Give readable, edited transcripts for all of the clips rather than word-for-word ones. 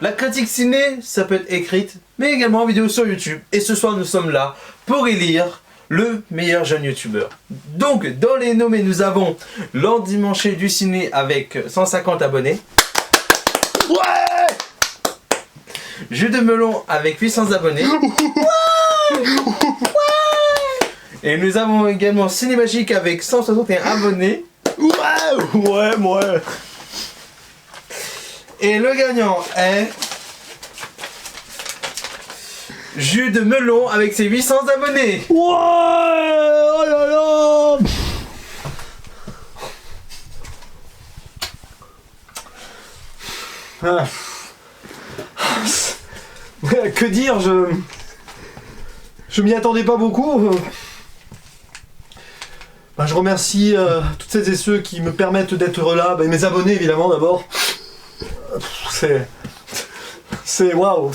La critique ciné, ça peut être écrite, mais également en vidéo sur YouTube. Et ce soir, nous sommes là pour élire le meilleur jeune youtubeur. Donc, dans les nommés, nous avons l'endimanché du ciné avec 150 abonnés. Ouais! Jus de melon avec 800 abonnés. Ouais! Et nous avons également Ciné Magique avec 161 abonnés. Ouais. Et le gagnant est Jus de melon avec ses 800 abonnés. Ouais, oh là là. Que dire, je m'y attendais pas beaucoup. Je remercie toutes celles et ceux qui me permettent d'être là, mes abonnés évidemment d'abord. C'est waouh,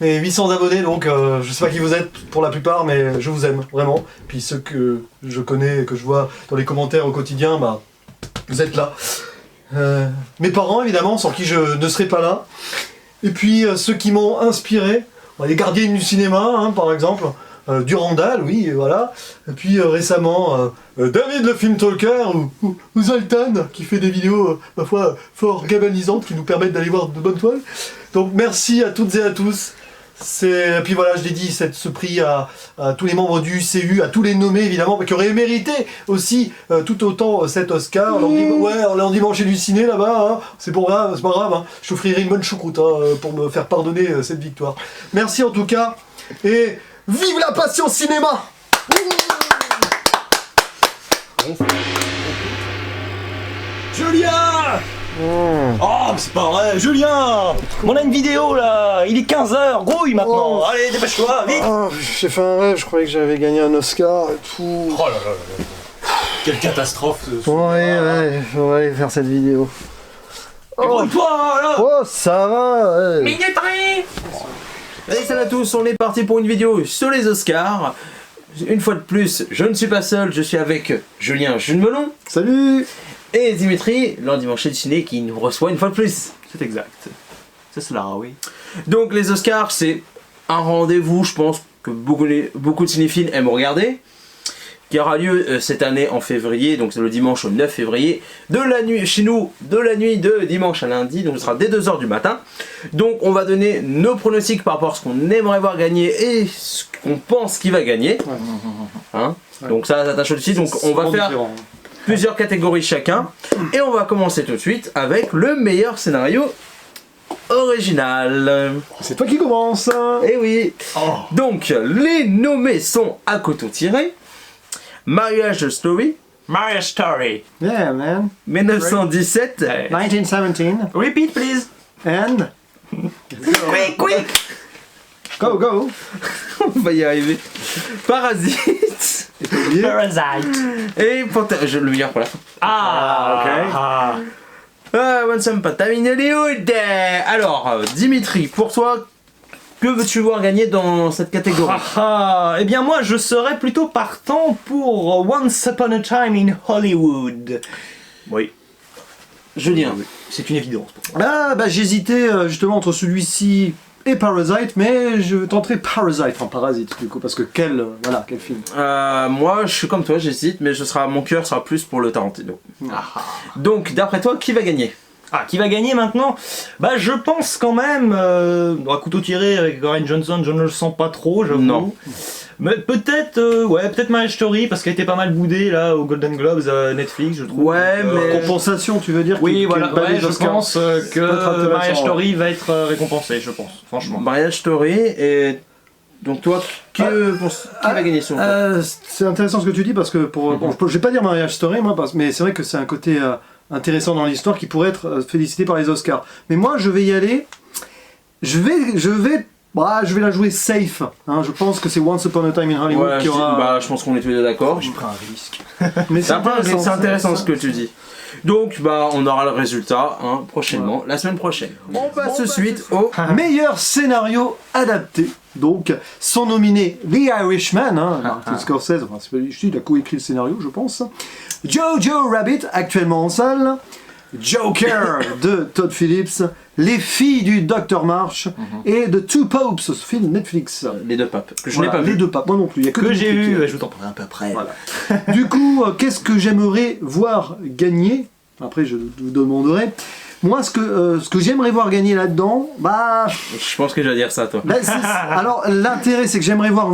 mes 800 abonnés, donc je sais pas qui vous êtes pour la plupart, mais je vous aime vraiment. Puis ceux que je connais, que je vois dans les commentaires au quotidien, vous êtes là. Mes parents évidemment, sans qui je ne serais pas là. Et puis ceux qui m'ont inspiré, les gardiens du cinéma par exemple. Durandal, oui, voilà. Et puis récemment, David le film talker ou Zoltan qui fait des vidéos, ma foi, fort galvanisantes qui nous permettent d'aller voir de bonnes toiles. Donc merci à toutes et à tous. Et puis voilà, je dédie ce prix à tous les membres du CU, à tous les nommés évidemment, qui auraient mérité aussi tout autant cet Oscar. L'endimanché du ciné là-bas, c'est pas grave, je t'offrirai une bonne choucroute pour me faire pardonner cette victoire. Merci en tout cas, et vive la passion cinéma! Julien! Oh, mais c'est pas vrai, Julien! On a une vidéo là, il est 15h, grouille maintenant! Allez, dépêche-toi, vite! J'ai fait un rêve, je croyais que j'avais gagné un Oscar et tout. Oh là là là. Quelle catastrophe! Ouais, on va aller faire cette vidéo. Grouille-toi là! Oh, ça va! Minuterie! Allez, salut à tous, on est parti pour une vidéo sur les Oscars. Une fois de plus, je ne suis pas seul, je suis avec Julien Junemelon. Salut! Et Dimitri, l'endimanché du ciné, qui nous reçoit une fois de plus. C'est exact. C'est cela, oui. Donc les Oscars, c'est un rendez-vous, je pense, que beaucoup de cinéphiles aiment regarder, qui aura lieu cette année en février, donc c'est le dimanche au 9 février, de la nuit, chez nous, de la nuit de dimanche à lundi, donc ce sera dès 2h du matin. Donc on va donner nos pronostics par rapport à ce qu'on aimerait voir gagner et ce qu'on pense qu'il va gagner. Donc ça s'attache au-dessus, donc on va faire plusieurs catégories chacun, et on va commencer tout de suite avec le meilleur scénario original. C'est toi qui commence. Eh oui. Donc les nommés sont à couteau tiré. Marriage Story. Marriage Story. Yeah, man. 1917. 1917. Repeat, please. And... Quick! Go! On va y arriver. Parasite. Parasite. Et Panthère. Je le viens pour la fin. Once Upon a Time in Hollywood. Alors, Dimitri, pour toi, que veux-tu voir gagner dans cette catégorie? Eh bien moi je serais plutôt partant pour Once Upon a Time in Hollywood. Oui. Julien. C'est une évidence pour moi. J'hésitais justement entre celui-ci et Parasite, mais je tenterai Parasite du coup, parce que quel film. Moi, je suis comme toi, j'hésite, mais mon cœur sera plus pour le Tarantino. Donc, d'après toi, qui va gagner? Qui va gagner maintenant? Je pense quand même, à couteau tiré avec Ryan Johnson, je ne le sens pas trop, j'avoue. Non. Mais peut-être, peut-être Marriage Story, parce qu'elle était pas mal boudée là au Golden Globes Netflix, je trouve. Ouais, mais... Compensation, tu veux dire? Oui, voilà, je pense que Marriage Story va être récompensé, je pense, franchement. Marriage Story, et... Donc toi, qui va gagner son c'est intéressant ce que tu dis, parce que je vais pas dire Marriage Story, moi, mais c'est vrai que c'est un côté... intéressant dans l'histoire qui pourrait être félicité par les Oscars. Mais moi je vais y aller, je vais la jouer safe. Je pense que c'est Once Upon a Time in Hollywood qui aura... je pense qu'on est tous les deux d'accord. J'ai pris un risque. Mais c'est intéressant ce que tu dis. Donc on aura le résultat prochainement, la semaine prochaine. On passe tout de suite au meilleur scénario adapté. Donc sont nominés The Irishman, Martin Scorsese, il a co-écrit le scénario je pense. Jojo Rabbit, actuellement en salle. Joker de Todd Phillips, Les filles du Dr March et The Two Popes, ce film Netflix. Les deux papes. Que je Voilà, n'ai pas les vu. deux papes, moi non plus. Il y a Que deux j'ai trucs. vu, je vous en parlerai un peu après. Voilà. Du coup, qu'est-ce que j'aimerais voir gagner? Après, je vous demanderai. Moi, ce que j'aimerais voir gagner là-dedans, Je pense que je vais dire ça, toi. alors l'intérêt, c'est que j'aimerais voir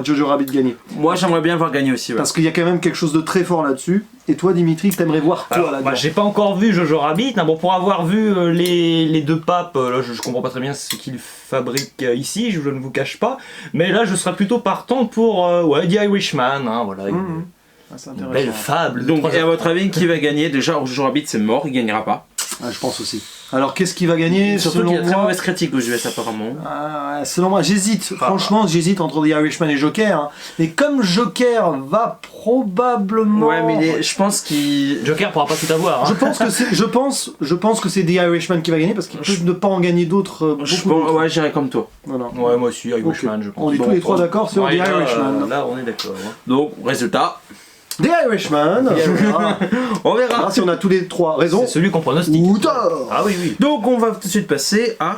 Jojo Rabbit gagner, Moi, j'aimerais bien le voir gagner aussi. Ouais. parce qu'il y a quand même quelque chose de très fort là-dessus. Et toi, Dimitri, t'aimerais voir quoi Alors, là-dedans? j'ai pas encore vu Jojo Rabbit. Bon, pour avoir vu les deux papes, là, je comprends pas très bien ce qu'ils fabriquent ici, je ne vous cache pas. Mais là, je serais plutôt partant pour The Irishman. Hein, voilà, C'est une intéressant. belle fable. Donc, Trois et à heures. votre avis, qui va gagner? Déjà, Jojo Rabbit, c'est mort, il gagnera pas. Je pense aussi. Alors, qu'est-ce qui va gagner? Surtout selon qu'il y a très moi mauvaise critique aux US, apparemment. Selon moi, j'hésite. Franchement, j'hésite entre The Irishman et Joker. Hein. Mais comme Joker va probablement. Ouais, mais je pense qu'il. Joker pourra pas tout avoir. Je Hein. pense que c'est, je pense que c'est The Irishman qui va gagner parce qu'il peut ne pas en gagner d'autres. Je beaucoup pense, d'autres. ouais, j'irai comme toi. Voilà. Ouais, moi aussi, Irishman, je pense. On est tous les trois d'accord sur Ouais, The Irishman. Là, on est d'accord. Hein. Donc, résultat, The Irishman. on On verra. verra si on a tous les trois raison C'est celui qu'on pronostique. ou tort. Ah oui, oui. Donc, on va tout de suite passer à.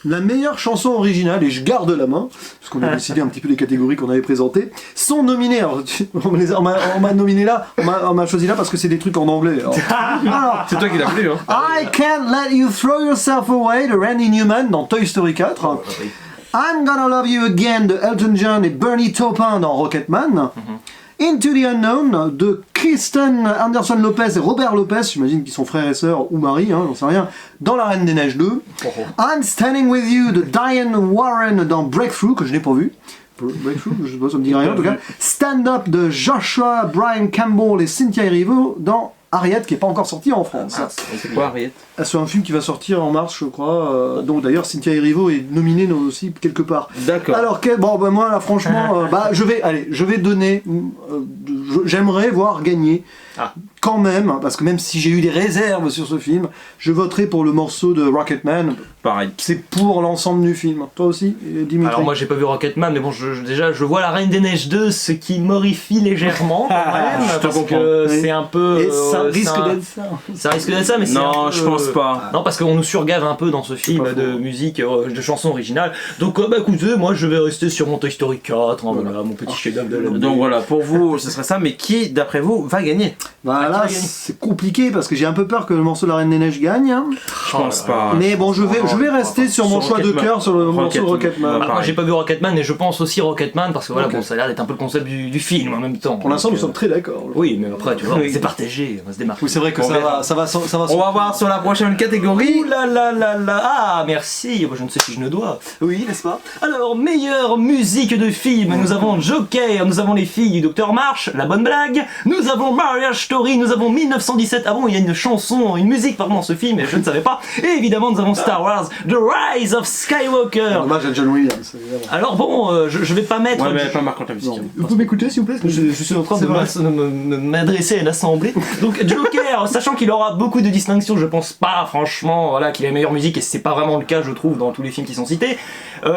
La meilleure chanson originale, et je garde la main, parce qu'on a décidé un petit peu les catégories qu'on avait présentées, sont nominées. Alors, on m'a nominé là, on m'a choisi là parce que c'est des trucs en anglais. Alors, C'est toi qui l'as plu, hein. I Can't Let You Throw Yourself Away de Randy Newman dans Toy Story 4. I'm Gonna Love You Again de Elton John et Bernie Taupin dans Rocketman. Into the Unknown de Kristen Anderson Lopez et Robert Lopez, j'imagine qu'ils sont frères et sœurs ou maris, j'en sais rien, dans La Reine des Neiges 2. I'm Standing With You de Diane Warren dans Breakthrough, que je n'ai pas vu. Breakthrough, je sais pas, ça me dit rien en tout cas. Stand Up de Joshua Brian Campbell et Cynthia Erivo dans Harriet, qui n'est pas encore sorti en France. C'est quoi, Harriet? C'est un film qui va sortir en mars, je crois. Donc d'ailleurs, Cynthia Erivo est nominée aussi quelque part. D'accord. Alors, moi là, franchement, je vais donner. J'aimerais voir gagner. Quand même, parce que même si j'ai eu des réserves sur ce film, je voterai pour le morceau de Rocketman. Pareil. C'est pour l'ensemble du film. Toi aussi, Dimitri? Alors moi j'ai pas vu Rocketman, mais bon, déjà je vois La Reine des Neiges 2, ce qui m'horrifie légèrement quand même, Je te parce comprends. que Oui. c'est un peu... Et ça risque c'est un- d'être ça. Ça risque d'être ça, mais c'est Non, un peu, je pense pas. Non, parce qu'on nous surgave un peu dans ce film pas faux. de musique, de chansons originales. Donc écoutez, moi je vais rester sur mon Toy Story 4, hein, voilà, mon petit chef-d'œuvre de l'année. Donc voilà, pour vous, ce serait ça, mais qui, d'après vous, va gagner? Bah qui là, va gagner c'est compliqué parce que j'ai un peu peur que le morceau de La Reine des Neiges gagne. Hein. Je pense pas. Mais bon, je vais rester sur mon choix de Rocketman. cœur sur le morceau de Rocketman. Moi j'ai pas vu Rocketman, mais je pense aussi Rocketman, parce que voilà, Ok. bon, ça a l'air d'être un peu le concept du film en même temps. Pour l'instant, Donc, nous sommes très d'accord. Oui, mais après, tu vois, Oui. c'est partagé, on va se démarquer. Oui, c'est vrai que On ça verra. va. On va voir sur la prochaine catégorie. Ouh là là là là. Ah, merci, je ne sais si je ne dois. Oui, n'est-ce pas? Alors, meilleure musique de film, nous avons Joker, nous avons Les filles du Dr March, La bonne blague, nous avons Marriage Story, nous avons 1917, ah bon, il y a une chanson, une musique, pardon, dans ce film, et je ne savais pas, et évidemment, nous avons Star Wars, The Rise of Skywalker. Hommage à John Williams, évidemment. Alors bon, je vais pas mettre... Ouais, mais pas marquant la musique. Non. Vous pouvez m'écouter s'il vous plaît? Je suis en train C'est de vrai. m'adresser à une assemblée. Donc Joker, sachant qu'il aura beaucoup de distinctions, je pense pas franchement voilà, qu'il a la meilleure musique, et c'est pas vraiment le cas je trouve dans tous les films qui sont cités.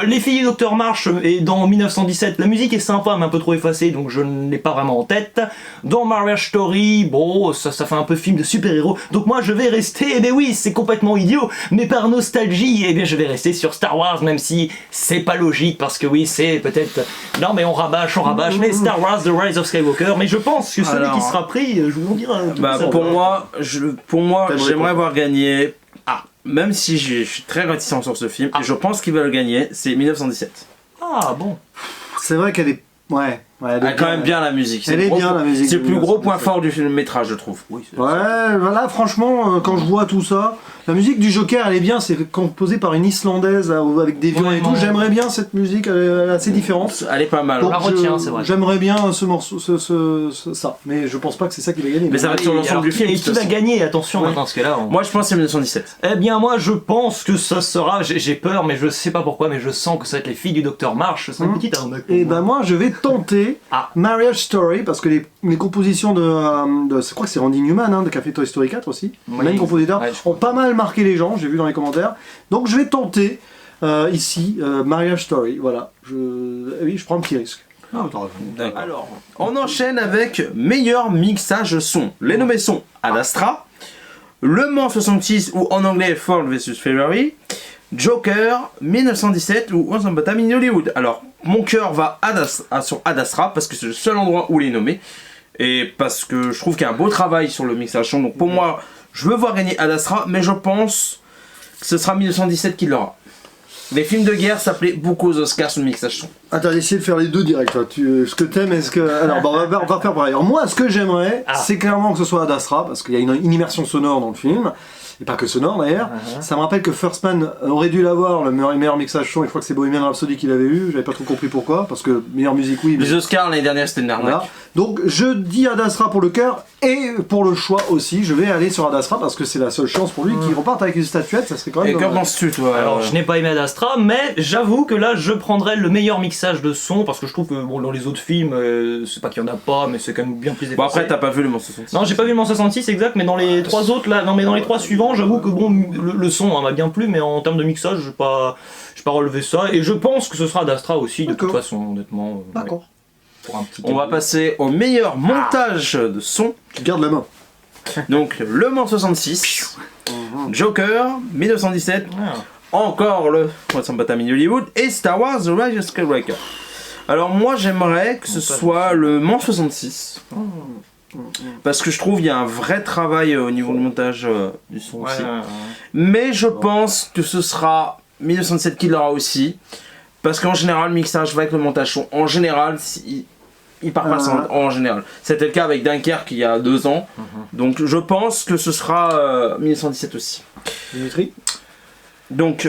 Les filles du Dr March et dans 1917, la musique est sympa mais un peu trop effacée, donc je ne l'ai pas vraiment en tête. Dans Marriage Story, bon, ça fait un peu film de super-héros, donc moi je vais rester, eh ben oui, c'est complètement idiot, mais par nostalgie, eh bien je vais rester sur Star Wars, même si c'est pas logique, parce que oui, c'est peut-être... Non mais on rabâche, mais Star Wars, The Rise of Skywalker, mais je pense que celui Alors, qui sera pris, je vous en dirai un tout Bah, ça. pour moi, T'aimerais j'aimerais quoi? voir gagner. Même si je suis très réticent sur ce film, et je pense qu'il va le gagner, c'est 1917. Ah bon. C'est vrai qu'elle est. Ouais, elle Elle a quand même bien la musique. Elle le est gros bien, point- la musique C'est de le plus gros point 1917. fort du film métrage, je trouve. Oui, Ouais, voilà, franchement, quand je vois tout ça, la musique du Joker, elle est bien, c'est composé par une Islandaise là, avec des violons et Vraiment. tout. J'aimerais bien cette musique, elle est assez différente. Elle est pas mal. Donc, la retiens, c'est vrai. J'aimerais bien ce morceau, ça, mais je pense pas que c'est ça qui va gagner. Mais ça va être sur Et l'ensemble alors, du film. Et de qui toute va façon. gagner? Attention Ouais. maintenant, parce que là... Moi, je pense que c'est 1917. Eh bien moi je pense que ça sera, j'ai peur mais je sais pas pourquoi, mais je sens que ça va être Les filles du Dr March, c'est une petite arnaque. Et ben moi, je vais tenter Ah. Marriage Story, parce que les compositions de je crois que c'est Randy Newman, de Café Toy Story 4 aussi, Oui. même compositeur, Ouais, je ont pas mal marqué les gens, j'ai vu dans les commentaires. Donc je vais tenter ici Marriage Story, voilà. Oui, je prends un petit risque. D'accord. Alors, on enchaîne avec meilleur mixage son. Les nommés sont Ad Astra, Le Mans 66 ou en anglais Ford vs Ferrari, Joker 1917 ou Once Upon a Time in Hollywood. Alors mon cœur va sur Ad Astra parce que c'est le seul endroit où il est nommé et parce que je trouve qu'il y a un beau travail sur le mixage son. Donc pour moi, je veux voir gagner Ad Astra, mais je pense que ce sera 1917 qui l'aura. Les films de guerre s'appelaient beaucoup aux Oscars sur le mixage son. Attends, essayez de faire les deux directs. Toi. Ce que t'aimes, est-ce que. Alors, on va faire pareil. Alors, moi, ce que j'aimerais, c'est clairement que ce soit Ad Astra, parce qu'il y a une immersion sonore dans le film. Et pas que sonore d'ailleurs. Ça me rappelle que First Man aurait dû l'avoir, le meilleur mixage son, et je crois que c'est Bohemian Rhapsody qui l'avait eu. J'avais pas trop compris pourquoi, parce que meilleure musique, oui. Les Oscars l'année dernière, c'était une arnaque. Voilà. Donc, je dis Ad Astra pour le cœur, et pour le choix aussi, je vais aller sur Ad Astra, parce que c'est la seule chance pour lui qu'il reparte avec une statuette, ça serait quand même. Et qu'en dommage. penses-tu, toi? Alors, je n'ai pas aimé Ad Astra, mais j'avoue que là, je prendrais le meilleur mixage de son, parce que je trouve que bon, dans les autres films, c'est pas qu'il y en a pas, mais c'est quand même bien plus effacé. Bon, après, t'as pas vu le Mans 66. Non, j'ai pas vu le Mans 66 exact, mais dans les trois autres là, non mais dans les trois suivants, j'avoue que bon, le son m'a bien plu, mais en termes de mixage, j'ai pas relevé ça, et je pense que ce sera d'Astra aussi, de toute façon, honnêtement. D'accord. Ouais, pour un petit On va passer au meilleur montage de son. Tu gardes la main. Donc, Le Mans 66, Joker 1917, Ah. encore le Once Upon a Time in Hollywood et Star Wars The Rise of Skywalker. Alors moi j'aimerais que ce soit le Mans 66 parce que je trouve il y a un vrai travail au niveau du montage du son aussi. Mais je pense que ce sera 1917 qui l'aura aussi parce qu'en général le mixage va avec le montage son. En général il part pas sans, en général. C'était le cas avec Dunkerque il y a 2 ans. Donc je pense que ce sera 1917 aussi. Dimitri. Donc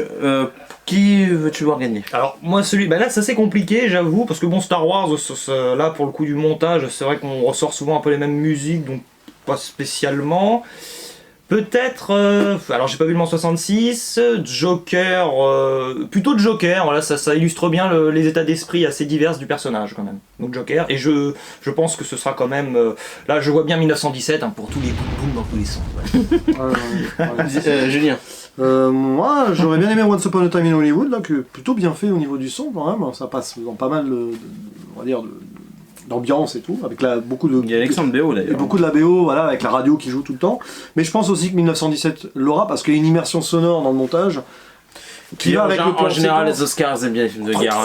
qui veux-tu voir gagner? Alors moi bah là c'est assez compliqué j'avoue, parce que bon Star Wars, là pour le coup du montage, c'est vrai qu'on ressort souvent un peu les mêmes musiques, donc pas spécialement. Peut-être, alors j'ai pas vu le Mans 66, Joker, plutôt Joker, voilà, ça illustre bien les états d'esprit assez divers du personnage quand même. Donc Joker, et je pense que ce sera quand même, là je vois bien 1917 hein, pour tous les boum dans tous les sens. Julien. Moi, j'aurais bien aimé Once Upon a Time in Hollywood, là, que plutôt bien fait au niveau du son quand même. Ça passe dans pas mal on va dire, d'ambiance et tout, avec beaucoup de. Il y a Alexandre Béot d'ailleurs. Et beaucoup de la BO, voilà, avec la radio qui joue tout le temps. Mais je pense aussi que 1917 l'aura parce qu'il y a une immersion sonore dans le montage. Qui va avec en général les Oscars aiment bien les films de guerre.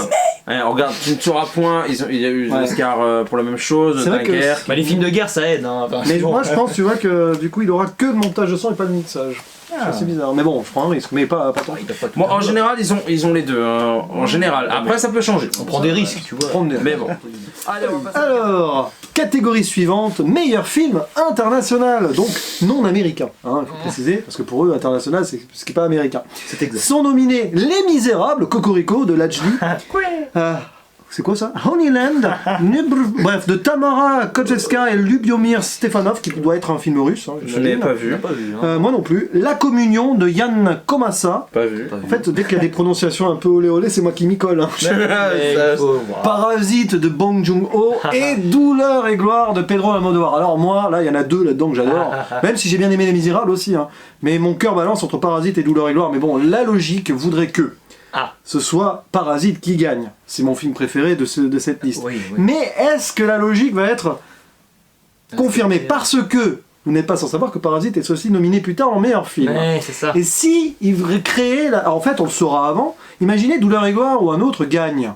Hein, regarde, tu ne sauras point, il y a eu les Oscars pour la même chose, Dunkerque. Bah, les films de guerre ça aide. Hein, mais moi je pense, tu vois, que du coup il aura que le montage de son et pas le mixage. C'est bizarre, mais bon, je prends un risque, mais pas tant. Moi en général ils ont les deux, hein, en général. Après ça peut changer. On prend des risques, tu vois. Mais bon. Alors, catégorie suivante, meilleur film international, donc non américain, hein, il faut préciser, parce que pour eux, international, c'est ce qui n'est pas américain. C'est exact. Sont nominés Les Misérables, Cocorico, de Lajli, c'est quoi ça? Honeyland, bref, de Tamara Kotcheska et Lubiomir Stefanov, qui doit être un film russe. Hein, je n'ai pas vu. Moi non plus. La Communion de Yann Komassa. Pas vu. En fait, dès qu'il y a des prononciations un peu olé olé, c'est moi qui m'y colle. Hein. Parasite de Bong Joon-ho et Douleur et gloire de Pedro Almodovar. Alors moi, là, il y en a 2 là-dedans que j'adore. Même si j'ai bien aimé Les Misérables aussi. Hein. Mais mon cœur balance entre Parasite et Douleur et gloire. Mais bon, la logique voudrait que ce soit Parasite qui gagne. C'est mon film préféré de cette liste. Oui. Mais est-ce que la logique va être confirmée? Parce que vous n'êtes pas sans savoir que Parasite est aussi nominé plus tard en meilleur film. Ouais, c'est ça. Et si il créait, en fait on le saura avant, imaginez Douleur et gloire ou un autre gagne.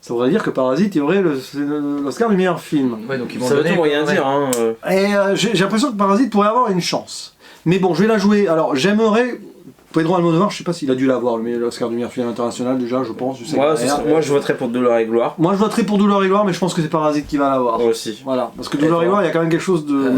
Ça voudrait dire que Parasite, il y aurait l'Oscar du meilleur film. Ouais, donc ils vont ça veut tout rien dire. Hein. Et j'ai l'impression que Parasite pourrait avoir une chance. Mais bon, je vais la jouer. Alors j'aimerais... Pedro Almodovar, je sais pas s'il a dû l'avoir, l'Oscar du meilleur film international déjà, je pense. Moi je voterais pour Douleur et gloire. Moi je voterais pour Douleur et gloire, mais je pense que c'est Parasite qui va l'avoir. Moi aussi. Voilà, parce que Douleur et gloire, il y a quand même quelque chose de...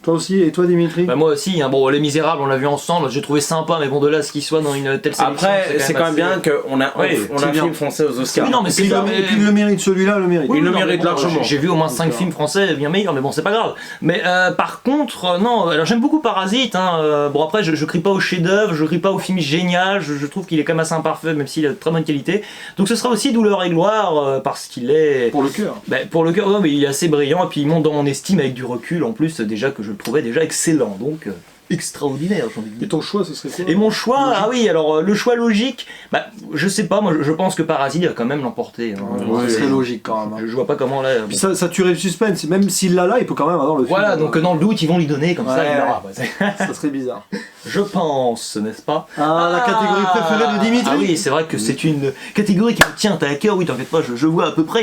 Toi aussi, et toi Dimitri? Bah moi aussi, hein. Bon, Les Misérables on l'a vu ensemble, j'ai trouvé sympa, mais bon de là ce qu'il soit dans une telle sélection. Après c'est quand même bien qu'on a un film français aux Oscars. Oui, non, mais et puis le mérite, celui-là le mérite. Oui, il le mérite largement. J'ai vu au moins 5 films français bien meilleurs, mais bon c'est pas grave. Mais par contre, non, alors j'aime beaucoup Parasite, hein. Bon après je crie pas au chef-d'œuvre, je crie pas au film génial, je trouve qu'il est quand même assez imparfait, même s'il a de très bonne qualité. Donc ce sera aussi Douleur et gloire, parce qu'il est... Pour le cœur. Bah, pour le cœur, non, mais il est assez brillant, et puis il monte dans mon estime avec du recul en plus, déjà que je le trouvais déjà excellent, donc extraordinaire, j'ai envie de Et dire. ton choix, ce serait quoi? Et mon choix, ah oui, alors le choix logique, bah je sais pas, moi je pense que Parasite va quand même l'emporter. Hein. Ouais, ce serait logique quand même. Je vois pas comment là. Puis ça tuerait le suspense, même s'il l'a là, il peut quand même avoir le film. Voilà, donc dans le doute, ils vont lui donner comme ça, Ouais, il l'aura. ça serait bizarre. Je pense, n'est-ce pas? Ah, la catégorie préférée de Dimitri. Ah oui, c'est vrai que c'est une catégorie qui me tient à cœur, oui, t'inquiète pas, je vois à peu près.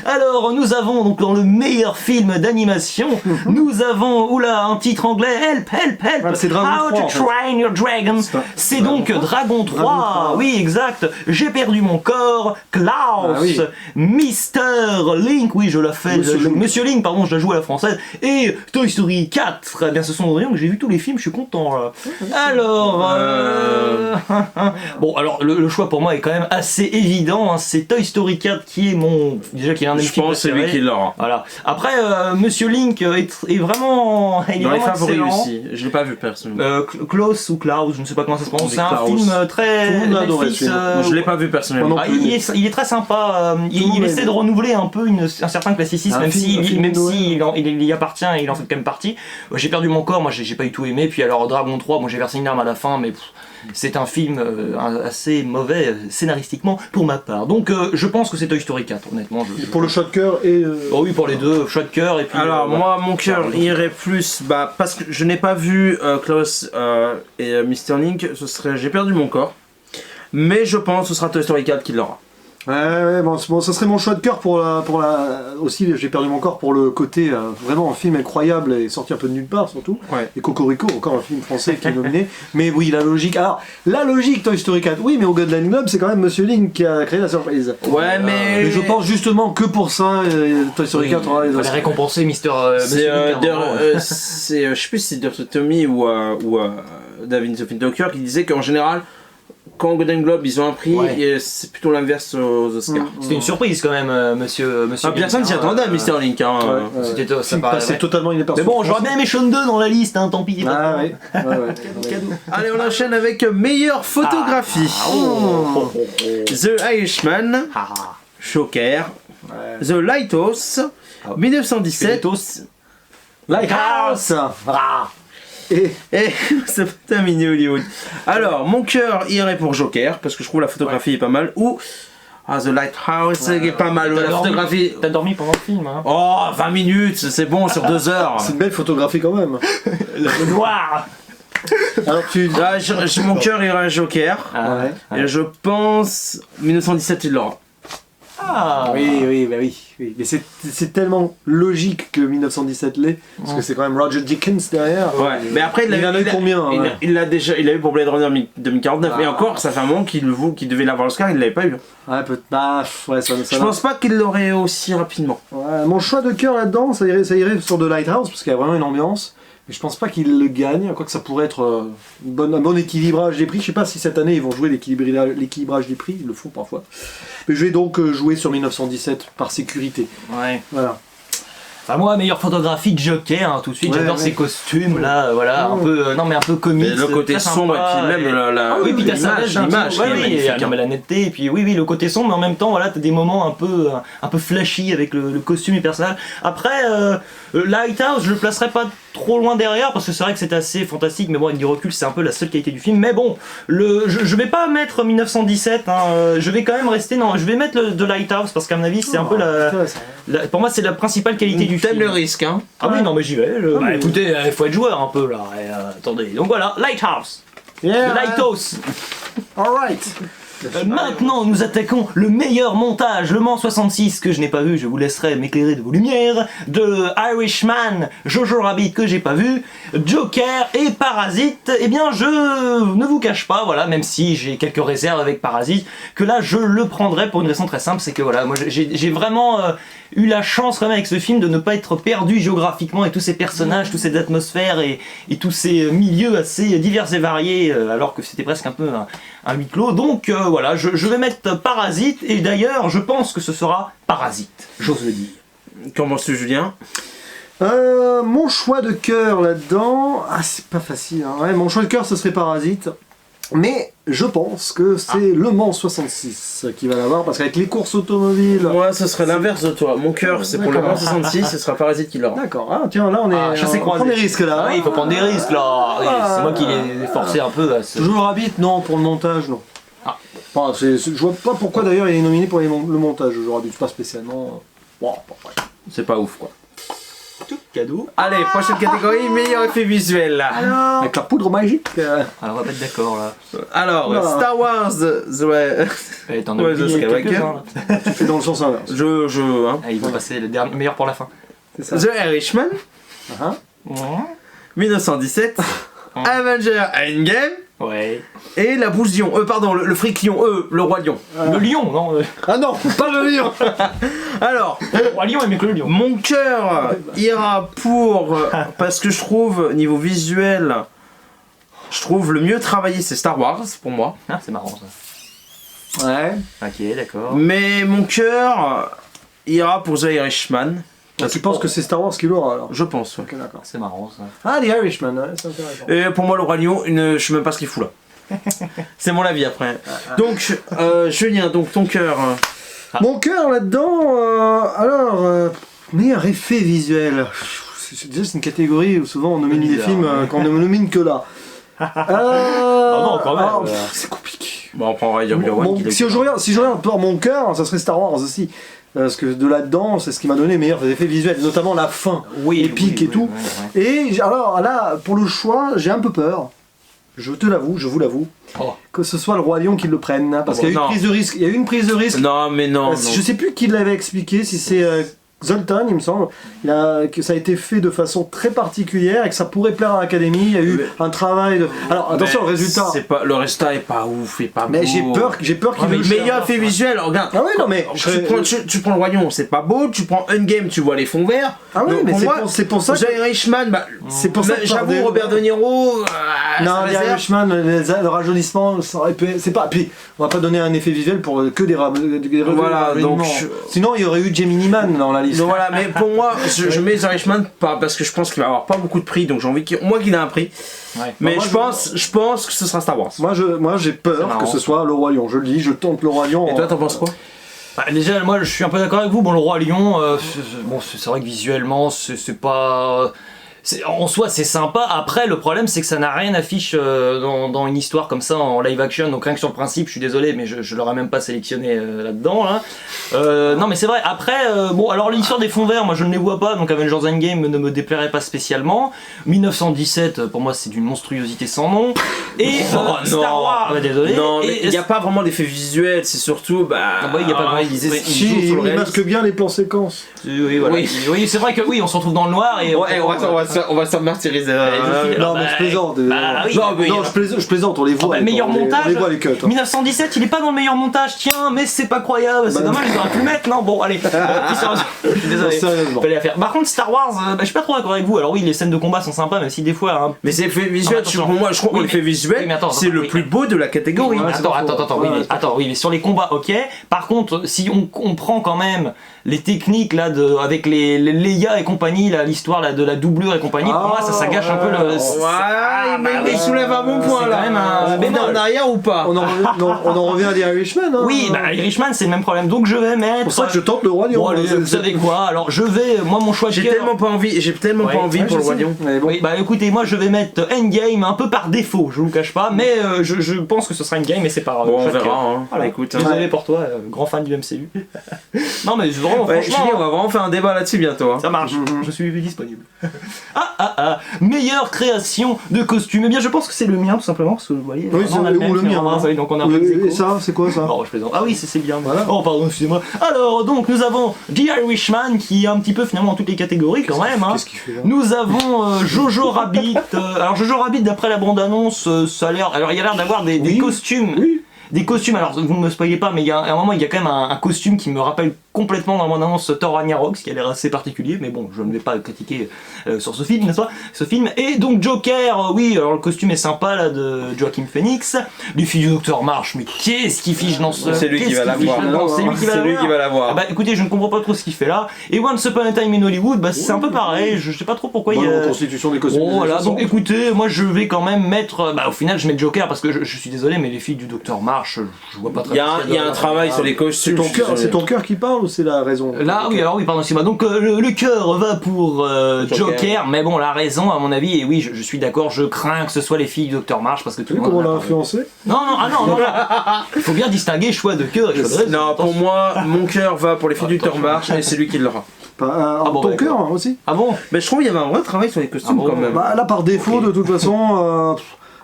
Alors, nous avons donc dans le meilleur film d'animation, nous avons, oula, un titre anglais, Help, Help, Help, Ah, c'est Dragon How 3, to en fait. Train Your Dragon. C'est donc Dragon 3, Dragon 3. oui, exact. J'ai perdu mon corps, Klaus, Ah oui. Mister Link, oui, je la fais, Monsieur Link, pardon, je la joue à la française, et Toy Story 4, eh bien ce sont des que j'ai vu tous les films, je suis content là. Alors, bon, alors le choix pour moi est quand même assez évident, hein, c'est Toy Story 4 qui est mon, déjà qui est un des Je films pense que c'est lui préférés. qui l'aura. Voilà. Après, Monsieur Link est vraiment, il est Dans les vraiment favoris excellent. aussi. Je l'ai pas vu personnellement. Klaus ou Klaus, je ne sais pas comment ça se prononce. C'est C'est un Klaus. film très Tout le monde l'a adoré, Netflix, celui-là. Moi, je l'ai pas vu personnellement. Moi non ah, plus. il est très sympa, le il monde essaie aime. de renouveler un peu un certain classicisme, Un même film- un si, film même de Noël. si il y appartient et il en fait quand même partie. J'ai perdu mon corps, moi j'ai pas du tout aimé, puis alors Dragon 3, moi j'ai versé une larme à la fin, mais c'est un film assez mauvais scénaristiquement pour ma part. Donc je pense que c'est Toy Story 4, honnêtement. Pour le shot de cœur et. Oh oui, pour les deux, shot de cœur et puis... Alors moi mon cœur Pardon. irait plus parce que je n'ai pas vu Klaus et Mr. Link, j'ai perdu mon corps. Mais je pense que ce sera Toy Story 4 qui l'aura. Ouais, bon, ça serait mon choix de cœur pour la. Aussi, j'ai perdu mon corps pour le côté vraiment un film incroyable et sorti un peu de nulle part surtout. Ouais. Et Cocorico, encore un film français qui est nominé. Mais oui, la logique. Alors, la logique Toy Story 4, oui, mais au Golden Globe, c'est quand même Monsieur Link qui a créé la surprise. Ouais mais je pense justement que pour ça, Toy Story 4 aura les Il fallait Oscars. récompenser c'est Monsieur Link, hein, vraiment. je sais plus si c'est Dirk Tommy ou David Fintalker qui disait qu'en général quand au Golden Globe ils ont un prix, Ouais. et c'est plutôt l'inverse aux Oscars. C'était une surprise quand même, monsieur Personne Link, s'y hein, attendait à Mr. Link. Hein. Ouais. C'était ça Film paraît passé vrai. totalement inaperçu. Mais bon, j'aurais bien aimé Sean 2 dans la liste, hein, tant pis. Ah ouais. Allez, on enchaîne avec meilleure photographie. The Irishman, Joker, The Lighthouse, 1917 Lighthouse. Et et c'est putain mini Hollywood. Alors, mon cœur irait pour Joker parce que je trouve la photographie est pas mal. Ou The Lighthouse est pas mal. La photographie. T'as dormi pendant le film, hein. Oh, 20 minutes, c'est bon sur 2 heures. c'est une belle photographie quand même. Le noir. Alors tu. Là, mon cœur irait à Joker. Ouais. Et je pense 1917 il l'aura. Ah. Oui. Mais c'est tellement logique que 1917 l'est, parce que c'est quand même Roger Dickens derrière. Ouais, mais après Il en a eu combien, ouais. il l'a déjà, il a eu pour Blade Runner 2049, mais encore, ça fait un moment qu'il devait l'avoir l'Oscar, il l'avait pas eu. Ouais, ouais, ça Je pense pas qu'il l'aurait aussi rapidement. Ouais, mon choix de cœur là-dedans, ça irait sur The Lighthouse, parce qu'il y a vraiment une ambiance. Mais je pense pas qu'il le gagne, quoique ça pourrait être un bon équilibrage des prix. Je sais pas si cette année ils vont jouer l'équilibrage des prix, ils le font parfois. Mais je vais donc jouer sur 1917 par sécurité. Ouais. Voilà. Enfin, moi, meilleure photographie de Joker, hein, tout de suite, Ouais, j'adore ouais. ces costumes là, voilà, un peu, non mais un peu comique. Et le côté très sombre, et sympa, puis même Ah oui, puis t'as ça, l'image, ouais, qui est oui, magnifique, non, mais la netteté, et puis oui, le côté sombre, mais en même temps, voilà, t'as des moments un peu flashy avec le costume et le personnage. Après, Lighthouse, je le placerai pas trop loin derrière, parce que c'est vrai que c'est assez fantastique, mais bon, avec du recul, c'est un peu la seule qualité du film. Mais bon, je vais pas mettre 1917, hein, je vais quand même rester, non, je vais mettre The Lighthouse, parce qu'à mon avis, c'est un peu pour moi, c'est la principale qualité du film. T'aimes le risque, hein. Ah oui, non, mais j'y vais. Bah, écoutez, il faut être joueur un peu là. Et, attendez. Donc voilà, Lighthouse. Yeah. The Lighthouse. Alright. Maintenant, nous attaquons le meilleur montage, Le Mans 66, que je n'ai pas vu, je vous laisserai m'éclairer de vos lumières, de Irishman, Jojo Rabbit, que j'ai pas vu, Joker et Parasite. Eh bien, je ne vous cache pas, voilà, même si j'ai quelques réserves avec Parasite, que là, je le prendrai pour une raison très simple, c'est que voilà, moi, j'ai vraiment eu la chance, quand même, avec ce film, de ne pas être perdu géographiquement avec tous ces personnages, toutes ces atmosphères et tous ces milieux assez divers et variés, alors que c'était presque un peu un huis clos. Donc voilà, je vais mettre Parasite, et d'ailleurs je pense que ce sera Parasite, j'ose le dire. Qu'en penses-tu, Julien? Mon choix de cœur là-dedans, c'est pas facile. Hein. Ouais, mon choix de cœur, ce serait Parasite. Mais je pense que c'est Le Mans 66 qui va l'avoir, parce qu'avec les courses automobiles... Moi, ce serait l'inverse de toi. Mon cœur, c'est pour le Mans 66, ce sera Parasite qui l'aura. D'accord, ah, tiens, là on est... chassé on prend croisé. des risques là. Ah oui, il faut prendre des risques là. Oui, c'est moi qui l'ai forcé un peu à se... Toujours Rabbit, non, pour le montage, non. Ah. Enfin, je vois pas pourquoi d'ailleurs il est nominé pour le montage, Jojo Rabbit, pas spécialement... Bon, C'est pas ouf, quoi. Tout cadeau. Allez, prochaine catégorie, meilleur effet visuel, là. avec la poudre magique. Alors on va pas être d'accord là. Alors, Oula. Star Wars, ouais, Eh, t'en as Ouais, oublié The Skywalker. quelques-uns, là. Tu fais dans le sens inverse. hein. Ah, ils vont passer le dernier meilleur pour la fin. C'est ça. The Irishman, Hein 1917, Avenger Endgame, Ouais. et la Bouche Lion, pardon, le Fric Lion, le Roi Lion. Le lion, non Ah non, pas le lion. Alors, Le roi lion aimait que le lion. mon cœur ira pour, parce que je trouve, niveau visuel, je trouve le mieux travaillé, c'est Star Wars, pour moi. Ah, c'est marrant ça. Ouais. Ok, d'accord. Mais mon cœur ira pour The Irishman. Tu penses que c'est Star Wars qui l'aura alors? Je pense, ouais. Ok, d'accord. C'est marrant ça. Ah, The Irishman, ouais, c'est intéressant. Et pour moi, le Roi Lion, je sais même pas ce qu'il fout là. C'est mon avis après. Donc, Julien, donc ton cœur. Mon cœur là-dedans, meilleur effet visuel. C'est une catégorie où souvent on nomine des Bizarre, films ouais. qu'on ne nomine que là. non, quand même. C'est compliqué. Bon, on prend Ready Player One. Si je regarde par mon cœur, ça serait Star Wars aussi. Parce que de là-dedans, c'est ce qui m'a donné les meilleurs effets visuels, notamment la fin épique et tout. Ouais. Et alors là, pour le choix, j'ai un peu peur. Je vous l'avoue, Oh. que ce soit le Roi Lion qui le prenne, hein, parce Oh, qu'il y a eu non. une prise de risque. Il y a eu une prise de risque. Non, mais non. non. Je sais plus qui l'avait expliqué, si c'est Zoltan, il me semble, que ça a été fait de façon très particulière et que ça pourrait plaire à l'Académie. Il y a eu un travail de. Alors attention, Mais le résultat. le résultat est pas ouf, est pas Mais beau. j'ai peur qu'il Mais le meilleur cherche. effet visuel, regarde. Ah ouais, non mais. Tu prends le Roi Lion, c'est pas beau. Tu prends Endgame, tu vois les fonds verts. Ah ouais, Donc, mais pour moi, c'est pour ça que. The Irishman, bah, C'est pour ça que j'avoue, Robert De Niro. Non, ça The réserve. Irishman, le rajeunissement, ça aurait pu. C'est pas. Puis, on va pas donner un effet visuel pour que des Voilà, rajeunissements. donc. Sinon, il y aurait eu Gemini Man dans la liste. Donc voilà, mais pour moi, je mets The Irishman pas parce que je pense qu'il va avoir pas beaucoup de prix, donc j'ai envie qu'il ait un prix. Ouais. Mais moi, je pense que ce sera Star Wars. Moi, j'ai C'est peur marrant, que ce ça. soit le Roi Lion. Je le dis, je tente le Roi Lion. Et toi, t'en penses quoi? Bah, déjà, moi je suis un peu d'accord avec vous. Bon, le Roi Lion, c'est vrai que visuellement, c'est pas. En soi, c'est sympa. Après, le problème, c'est que ça n'a rien affiche dans une histoire comme ça en live action. Donc, rien que sur le principe, je suis désolé, mais je l'aurais même pas sélectionné là-dedans. Hein. Non, mais c'est vrai. Après, bon, alors l'histoire des fonds verts, moi je ne les vois pas. Donc, Avengers Endgame ne me déplairait pas spécialement. 1917, pour moi, c'est d'une monstruosité sans nom. Et Star Wars, désolé. Non, mais Et il n'y a pas vraiment d'effet visuel, c'est surtout. Ah bah, il y a pas grand- ils oui. Si, jouent sur le il réalisme. masque bien les plans séquences. Oui, voilà. Oui. Oui, c'est vrai que oui, on se retrouve dans le noir et. Ouais, on va se martyriser. Alors, Non, mais je plaisante. bah oui. Non, je plaisante, on les voit. bah, meilleur montage. On les voit les cuts. hein. 1917, il est pas dans le meilleur montage, tiens, mais c'est pas croyable, c'est Bah, dommage, ils auraient pu le mettre, non, bon, allez, plus sérieusement, je suis désolé. Sérieusement. Fallait la faire. Par contre, Star Wars, je suis pas trop d'accord avec vous. Alors, oui, les scènes de combat sont sympas, même si des fois. Hein, Mais c'est effet visuel, attention. pour moi, je crois que Oui, l'effet mais- visuel, oui, mais attends, c'est le oui. plus beau de la catégorie. Ouais, c'est attends, pas faux. attends, Ouais, oui, mais, c'est pas attends, oui, mais sur les combats, ok. Par contre, si on prend quand même les techniques là avec les Leia et compagnie, là, l'histoire là de la doublure et compagnie, pour moi, ça gâche un peu le. Ouais, mais oui. il soulève un bon point C'est là. quand même un On bémol. est en arrière ou pas? On en revient à The Irishman. Hein. Oui, bah Irishman, c'est le même problème. Donc je vais mettre. C'est pour ça que je tente le Roi Lion. Bon, allez, vous savez quoi? Alors je vais, moi mon choix de J'ai cœur. tellement pas envie, Ouais, pour le Roi Lion. Mais bon. Oui, bah écoutez, moi je vais mettre Endgame un peu par défaut, je vous le cache pas, mais je pense que ce sera Endgame et c'est par Bon, on choix de verra. cœur. Hein. Voilà. Écoute, Désolé pour toi, grand fan du MCU. Non mais vraiment, ouais, franchement, Julien, on va vraiment faire un débat là-dessus bientôt. Hein. ça marche, je suis disponible. Meilleure création de costume. Eh bien je pense que c'est le mien tout simplement, parce que vous voyez, Oui, on a c'est même ou le qui mien. embrasse, hein. oui, donc on a un peu Et des ça, c'est quoi ça? Non, je plaisante. Ah oui, c'est bien. Voilà. Oh, pardon, excusez-moi. Alors, donc, nous avons The Irishman, qui est un petit peu finalement dans toutes les catégories quand même. Hein. Qu'est-ce qu'il fait là? Nous avons Jojo Rabbit. Alors, Jojo Rabbit, d'après la bande-annonce, ça a l'air. Alors, il y a l'air d'avoir des Oui. costumes. Oui. Des costumes, alors vous ne me spoilez pas, mais il y a un moment, il y a quand même un costume qui me rappelle complètement dans mon annonce Thor Ragnarok, ce qui a l'air assez particulier, mais bon, je ne vais pas critiquer sur ce film, n'est-ce pas? Ce film. Et donc Joker, oui, alors le costume est sympa là de Joaquin Phoenix, du fils du Docteur March, mais qu'est-ce qu'il fiche dans ce... C'est lui qui va l'avoir. C'est lui qui va l'avoir. Bah écoutez, je ne comprends pas trop ce qu'il fait là. Et Once Upon a Time in Hollywood, bah c'est un peu pareil, je sais pas trop pourquoi il y a... reconstitution des costumes. Bon, voilà, donc écoutez, moi je vais quand même mettre... Bah au final je mets Joker parce que je suis désolé, mais les filles du Docteur March, je vois pas très bien. Il y a un travail sur les costumes. C'est ton cœur qui parle ou c'est la raison? Là, oui, alors oui, pardon, c'est moi. Donc le cœur va pour Joker, mais bon, la raison, à mon avis, et oui, je suis d'accord, je crains que ce soit les filles du Docteur March parce que tout Tu le sais monde. comment on l'a influencé? Non, il faut bien distinguer choix de cœur et choix de raison. Non, pour moi, mon cœur va pour les filles du Docteur March et c'est lui qui l'aura. Ton cœur hein, aussi? Ah bon? Mais je trouve qu'il y avait un vrai travail sur les costumes quand même. Bah là par défaut de toute façon.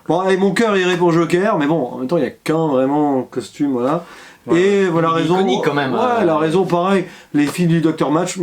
Bon, allez, mon cœur irait pour Joker, mais bon, en même temps il n'y a qu'un vraiment costume, voilà. Ouais. Et voilà la raison. Iconique quand même. Ouais, la raison pareil, les filles du Docteur match.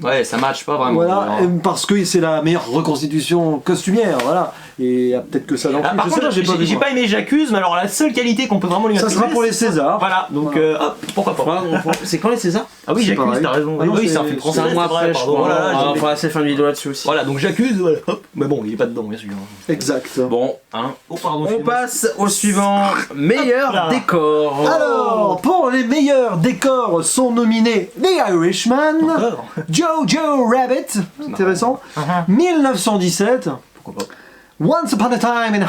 Ouais, ça match pas vraiment. Voilà, parce que c'est la meilleure reconstitution costumière, voilà. Et il y a peut-être que ça dans le film. Par contre, j'ai pas aimé J'accuse, mais alors la seule qualité qu'on peut vraiment lui Ça attribuer, sera pour les Césars. Voilà, donc hop, pourquoi pas. C'est quand les Césars? Ah oui, C'est J'accuse, pareil. t'as raison. Ah non, Oui, c'est c'est un film français. C'est un mois après, je pardon. crois. Voilà, On va essayer de faire une vidéo là-dessus aussi. voilà, donc J'accuse, voilà, hop. Mais bon, il est pas dedans, bien sûr. Exact. Bon, hein. Oh, pardon, On excusez-moi. passe au suivant, meilleur là. décor. Alors, pour les meilleurs décors sont nominés The Irishman, Encore. Jojo Rabbit, intéressant, 1917, Pourquoi pas. Once Upon a Time in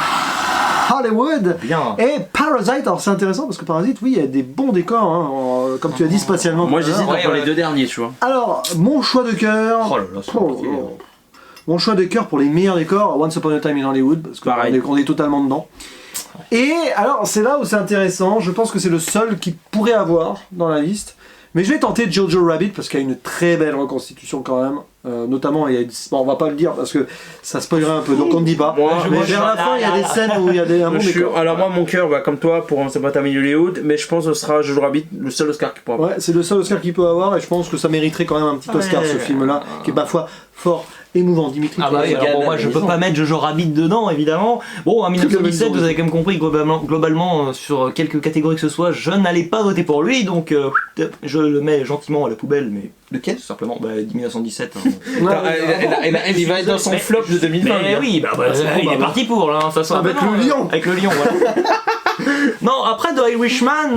Hollywood, Bien. et Parasite. Alors c'est intéressant parce que Parasite, oui, il y a des bons décors, hein, comme tu as dit spatialement. Moi tout à l'heure. j'hésite entre Ouais. les deux derniers, tu vois. Alors, mon choix de cœur. Oh là là, c'est compliqué. Mon choix de cœur pour les meilleurs décors, Once Upon a Time in Hollywood, parce Pareil. qu'on est totalement dedans. Et alors, c'est là où c'est intéressant, je pense que c'est le seul qui pourrait avoir dans la liste. Mais je vais tenter Jojo Rabbit parce qu'il y a une très belle reconstitution quand même. Notamment, il y a bon, on va pas le dire parce que ça spoilerait un peu, donc on ne dit pas. Mais vers la fin, il y a des scènes où il y a un bon décor. Alors moi mon cœur va comme toi pour C'est pas terminé Hollywood, mais je pense que ce sera Jojo Rabbit le seul Oscar qu'il pourra avoir. Ouais, c'est le seul Oscar qu'il peut avoir et je pense que ça mériterait quand même un petit Oscar ce film-là, qui est parfois fort émouvant. Dimitri. Ah bah oui, alors bon, moi je peux pas mettre Jojo Rabbit dedans évidemment. Bon, en 1917, vous avez quand même compris globalement sur quelques catégories que ce soit, je n'allais pas voter pour lui, donc je le mets gentiment à la poubelle, mais Lequel? tout simplement, 1917. hein. Il va être dans son flop de 2020. Mais oui, il est parti pour là, ça sera Avec le lion. Avec le lion, voilà. Non, après The Irishman,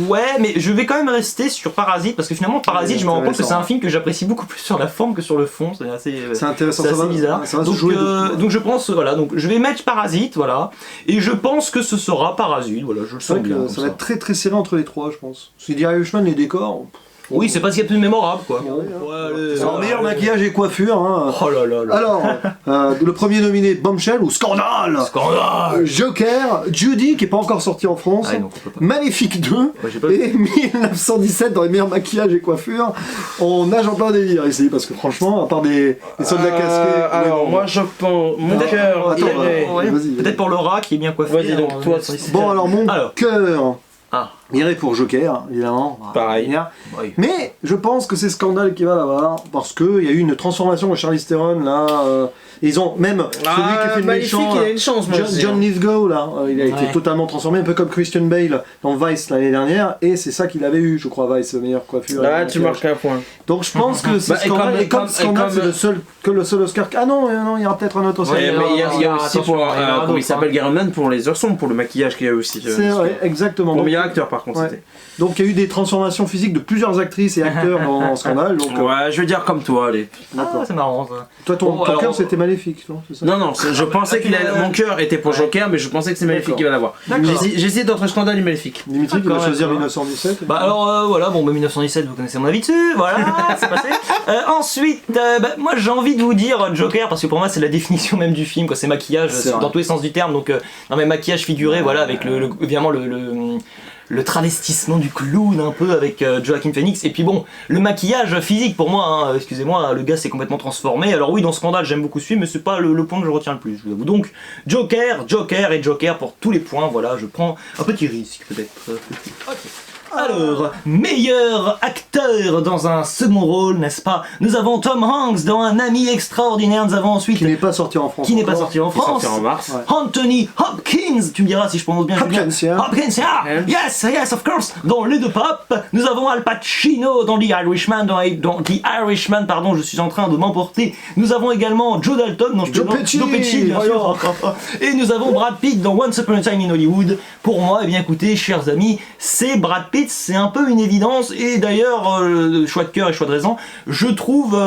ouais, mais je vais quand même rester sur Parasite parce que finalement Parasite, je me rends compte que c'est un film que j'apprécie beaucoup plus sur la forme que sur le fond. C'est assez intéressant, c'est ça assez va, bizarre. ça va se Donc, jouer donc je pense, voilà, donc je vais mettre Parasite, voilà, et je pense que ce sera Parasite, voilà, je le C'est sens vrai bien. que comme ça va être très très serré entre les trois, je pense. Si The Irishman, les décors. Oui, c'est pas ce qu'il y a de plus mémorable, quoi. C'est en meilleur maquillage et coiffure. Hein. Oh là là là. Alors, le premier nominé, Bombshell ou Scandale. Scandale. Joker, Judy, qui est pas encore sorti en France. Ah, donc on peut pas. Maléfique 2 j'ai pas et 1917 dans les meilleurs maquillages et coiffures. On nage en plein délire ici parce que franchement, à part des soldats casqués. Alors ouais, moi je pense mon cœur Attends, irait. Ouais, vas-y. peut-être pour Laura qui est bien coiffée. Vas-y, donc, toi, Bon, alors mon Alors. cœur Ah. irait pour Joker, évidemment. Pareil. Oui. Mais je pense que c'est Scandale qui va l'avoir parce qu'il y a eu une transformation de Charlize Theron là. Ils ont même celui qui a fait le Maléfique, méchant. il a une chance, moi, je dis, John Lithgow là, il a été Ouais. totalement transformé, un peu comme Christian Bale dans Vice l'année dernière, et c'est ça qu'il avait eu, je crois, Vice, meilleure coiffure. Là et tu maquillage. marques un point. Donc je pense que c'est Bah, et Scandale, comme- et comme et Scandale, comme- c'est le seul Oscar. Ah non, non, il y aura peut-être un autre Oscar. Ouais, mais il y a aussi attention, pour il y en aura comment il d'autres, s'appelle Garman pour les heures sombres, pour le maquillage qu'il y a aussi. C'est vrai, exactement. Pour Donc, meilleur acteur par contre ouais. c'était. Donc il y a eu des transformations physiques de plusieurs actrices et acteurs dans Scandale. Donc, Ouais, je veux dire comme toi, allez. Ah, c'est marrant ça. toi, ton Bon, alors, cœur c'était Maléfique, non, c'est ça? Non, non, je pensais qu'il a... Mon cœur était pour Joker, mais je pensais que c'est Maléfique D'accord. qui va l'avoir. D'accord. J'hésite entre Scandale et Maléfique. Dimitri qui va D'accord, choisir d'accord. 1917. Bah alors voilà, bon 1917 vous connaissez mon avis dessus, voilà, c'est passé. Ensuite, moi j'ai envie de vous dire Joker parce que pour moi c'est la définition même du film, quoi. C'est maquillage C'est vrai. dans tous les sens du terme, donc non mais maquillage figuré, voilà, avec évidemment le travestissement du clown un peu avec Joaquin Phoenix, et puis bon, le maquillage physique pour moi, hein, excusez-moi, le gars s'est complètement transformé. Alors oui, dans Scandale j'aime beaucoup ce film, mais c'est pas le point que je retiens le plus, je vous avoue. Donc Joker et Joker pour tous les points, voilà, je prends un petit risque peut-être. Alors, meilleur acteur dans un second rôle, n'est-ce pas? Nous avons Tom Hanks dans Un ami extraordinaire. Nous avons ensuite Qui n'est pas sorti en France. qui n'est pas encore. sorti en Qui est France. sorti en mars. Ouais. Anthony Hopkins, tu me diras si je prononce bien. Julien. Hopkins, yeah. Hopkins, yeah. Yes, of course. Dans Les Deux Papes, nous avons Al Pacino dans The Irishman, dans The Irishman, pardon, je suis en train de m'emporter. Nous avons également Joe Dalton, non, Joe Pesci, bien sûr. Et nous avons Brad Pitt dans Once Upon a Time in Hollywood. Pour moi, eh bien écoutez, chers amis, c'est Brad Pitt, c'est un peu une évidence. Et d'ailleurs, choix de cœur et choix de raison, je trouve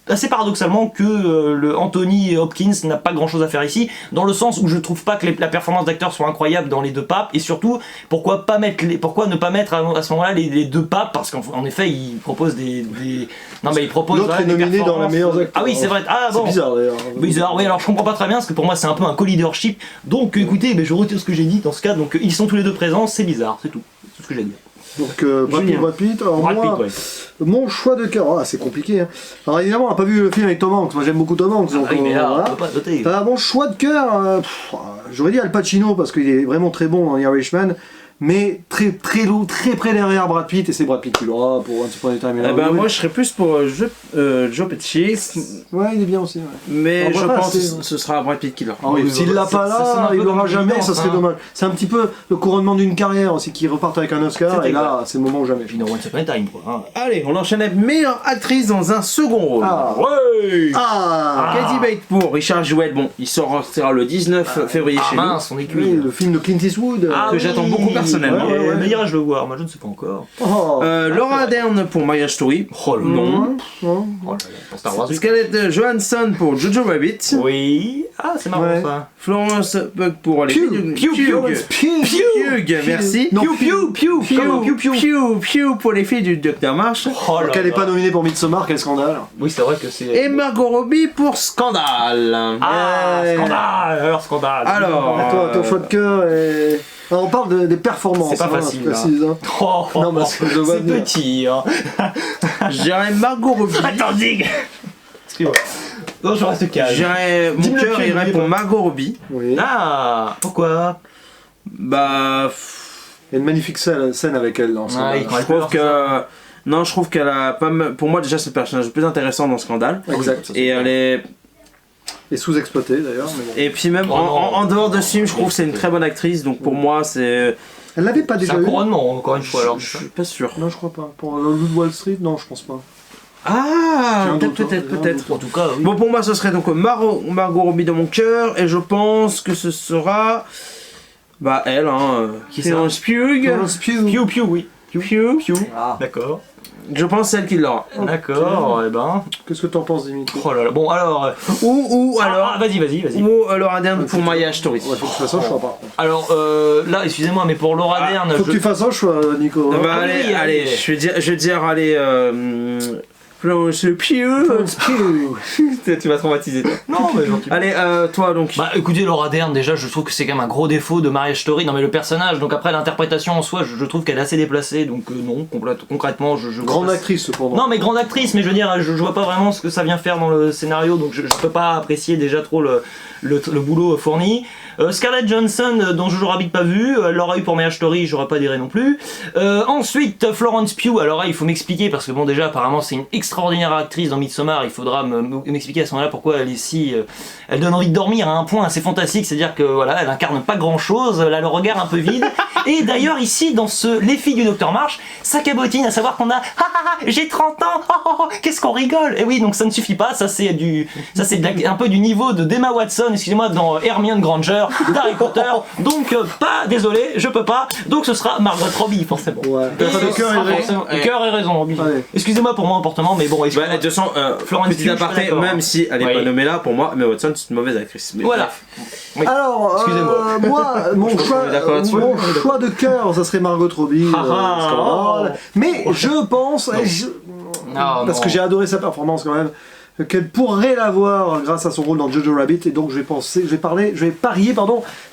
assez paradoxalement que le Anthony Hopkins n'a pas grand chose à faire ici, dans le sens où je trouve pas que la performance d'acteur soit incroyable dans Les Deux Papes, et surtout pourquoi ne pas mettre à ce moment-là les deux papes, parce qu'en effet il propose non mais il propose L'autre est des nominé dans la performances. meilleure acteur. Ah oui c'est vrai, ah bon C'est bizarre d'ailleurs. bizarre, oui alors je comprends pas très bien parce que pour moi c'est un peu un co-leadership, donc écoutez je retire ce que j'ai dit dans ce cas, donc ils sont tous les deux présents, c'est bizarre, c'est tout, c'est ce que j'ai à dire. Donc Brad Pitt. Alors Brad moi, Pitt, ouais. mon choix de cœur, c'est compliqué. Hein. Alors évidemment, on n'a pas vu le film avec Tom Hanks. Moi j'aime beaucoup Tom Hanks. Ah Donc, oui, mais là, voilà. on peut pas noter. Mon choix de cœur, j'aurais dit Al Pacino parce qu'il est vraiment très bon dans The Irishman. Mais très près derrière Brad Pitt, et c'est Brad Pitt qui l'aura pour Once Upon a Time in Hollywood. Moi je serais plus pour Joe Pesci, Ouais, il est bien aussi. Ouais. mais Alors, je voilà, pense c'est- que ce sera Brad Pitt qui l'aura. Ah oui, oui, s'il l'a ça- pas ça sonne un là, peu il l'aura comme une jamais, ça évidence, serait hein. dommage. C'est un petit peu le couronnement d'une carrière aussi, qui repart avec un Oscar, C'est et là, c'est le moment ou jamais. Puis dans Once Upon a Time quoi. Hein. Allez, on enchaîne avec meilleure actrice dans un second rôle. Ah. Ouais. Katie Bates pour Richard Jewell, bon, il sortira le 19 février chez nous. Mince, on est cuit. Oui, le film de Clint Eastwood. Ah que j'attends beaucoup personnellement. Mais irai-je le voir? Moi je ne sais pas encore. Oh. Laura Dern pour Marriage Story. Oh le nom. Non. Oh là là, pour Star Wars. Scarlett Johansson pour Jojo Rabbit. Oui. Ah c'est marrant Ouais. ça. Florence Pugh pour les Pugh, filles Pugh, Pugh, merci. Non, Piu piu piu piu piu piu. Pugh pour les filles du Docteur March. Oh là Qu'elle n'est là. pas nominée pour Midsommar, quel scandale. Oui c'est vrai que c'est. Et Margot Robbie pour Scandale. Ah Ouais. scandale. Alors scandale. Alors, Toi, ton choix de cœur est... Alors, on parle des performances. C'est pas hein, facile, je précise, hein. Oh, Non, parce que je vois c'est venir. petit hein. je dirais Margot Robbie. Attendez. Excuse-moi. Non je reste calme. Mon Dis-moi cœur qui est irait libre. pour Margot Robbie. Oui. Ah pourquoi? Bah, Il y a une magnifique scène avec elle dans Scandale. Ouais, je trouve que non, je trouve qu'elle a pas mal... Pour moi déjà c'est le personnage le plus intéressant dans Scandale. Exact. Et elle est Et sous-exploité d'ailleurs. mais bon. et puis même Oh non. en dehors de ce film, je trouve que c'est une très bonne actrice. Donc pour moi c'est Elle l'avait pas C'est déjà un eu. couronnement encore une fois alors. je suis pas sûr. Non, je crois pas. Pour le Loup de Wall Street, non, je pense pas. Ah, J'ai un doute, peut-être, hein, peut-être. En tout cas oui. Bon, pour moi, ce serait donc Margot Robbie dans mon cœur, et je pense que ce sera. Bah, elle, hein. Qui ça? Florence Pugh. Florence Pugh. Piu piu oui. Pugh. Ah. D'accord. Je pense celle qui l'aura. D'accord, et ben. Qu'est-ce que t'en penses, Dimitri? Oh là là. Bon alors. Ou Alors, alors. vas-y. Ou Laura Dern pour Marriage Story. Ouais, faut que tu fasses un choix, par contre. Alors là, excusez-moi, mais pour Laura Dern, Faut que tu fasses un choix, Nico. Ah hein. bah, oui, allez, allez. allez, je vais dire, allez. Florence Pugh. Florence Pugh. Tu vas traumatiser, toi. non, mais gentiment. Allez, toi donc. Bah écoutez, Laura Dern, déjà, je trouve que c'est quand même un gros défaut de Marriage Story. Non, mais le personnage, donc après l'interprétation en soi, je trouve qu'elle est assez déplacée, donc non, concrètement, je vois Grande pas- actrice, cependant. Non, mais grande actrice, mais je veux dire, je vois pas vraiment ce que ça vient faire dans le scénario, donc je peux pas apprécier déjà trop le boulot fourni. Scarlett Johansson, dont Jojo Rabbit pas vu, elle l'aurait eu pour Marriage Story, j'aurais pas diré non plus. Ensuite, Florence Pugh, alors là, il faut m'expliquer, parce que bon, déjà, apparemment, c'est une extraordinaire actrice dans Midsommar, il faudra m'expliquer à ce moment-là pourquoi elle est si... elle donne envie de dormir à un point assez fantastique, c'est-à-dire que voilà, elle incarne pas grand-chose, elle a le regard un peu vide. Et d'ailleurs, ici, dans Les filles du Docteur March, ça cabotine, à savoir qu'on a j'ai 30 ans, qu'est-ce qu'on rigole. Et oui, donc ça ne suffit pas, ça c'est un peu du niveau de Emma Watson, excusez-moi, dans Hermione Granger d'Harry Potter. Donc pas, désolé, je peux pas. Donc ce sera Margot Robbie forcément. Ouais. Et T'as ce le cœur sera et raison. forcément- cœur et raison, Robbie. Allez. Excusez-moi pour mon emportement, mais bon, Bah, de excusez-moi. toute façon, Florence petit Pugh, je suis aparté, d'accord. même si elle est Oui. pas nommée là, pour moi, Emma Watson c'est une mauvaise actrice. Mais Voilà. Oui. Alors, Excusez-moi. moi, mon choix, qu'on est d'accord là-dessus. choix de cœur, ça serait Margot Robbie. Scandale. Mais je pense, parce que j'ai adoré sa performance quand même, qu'elle pourrait l'avoir grâce à son rôle dans Jojo Rabbit, et donc je vais parier,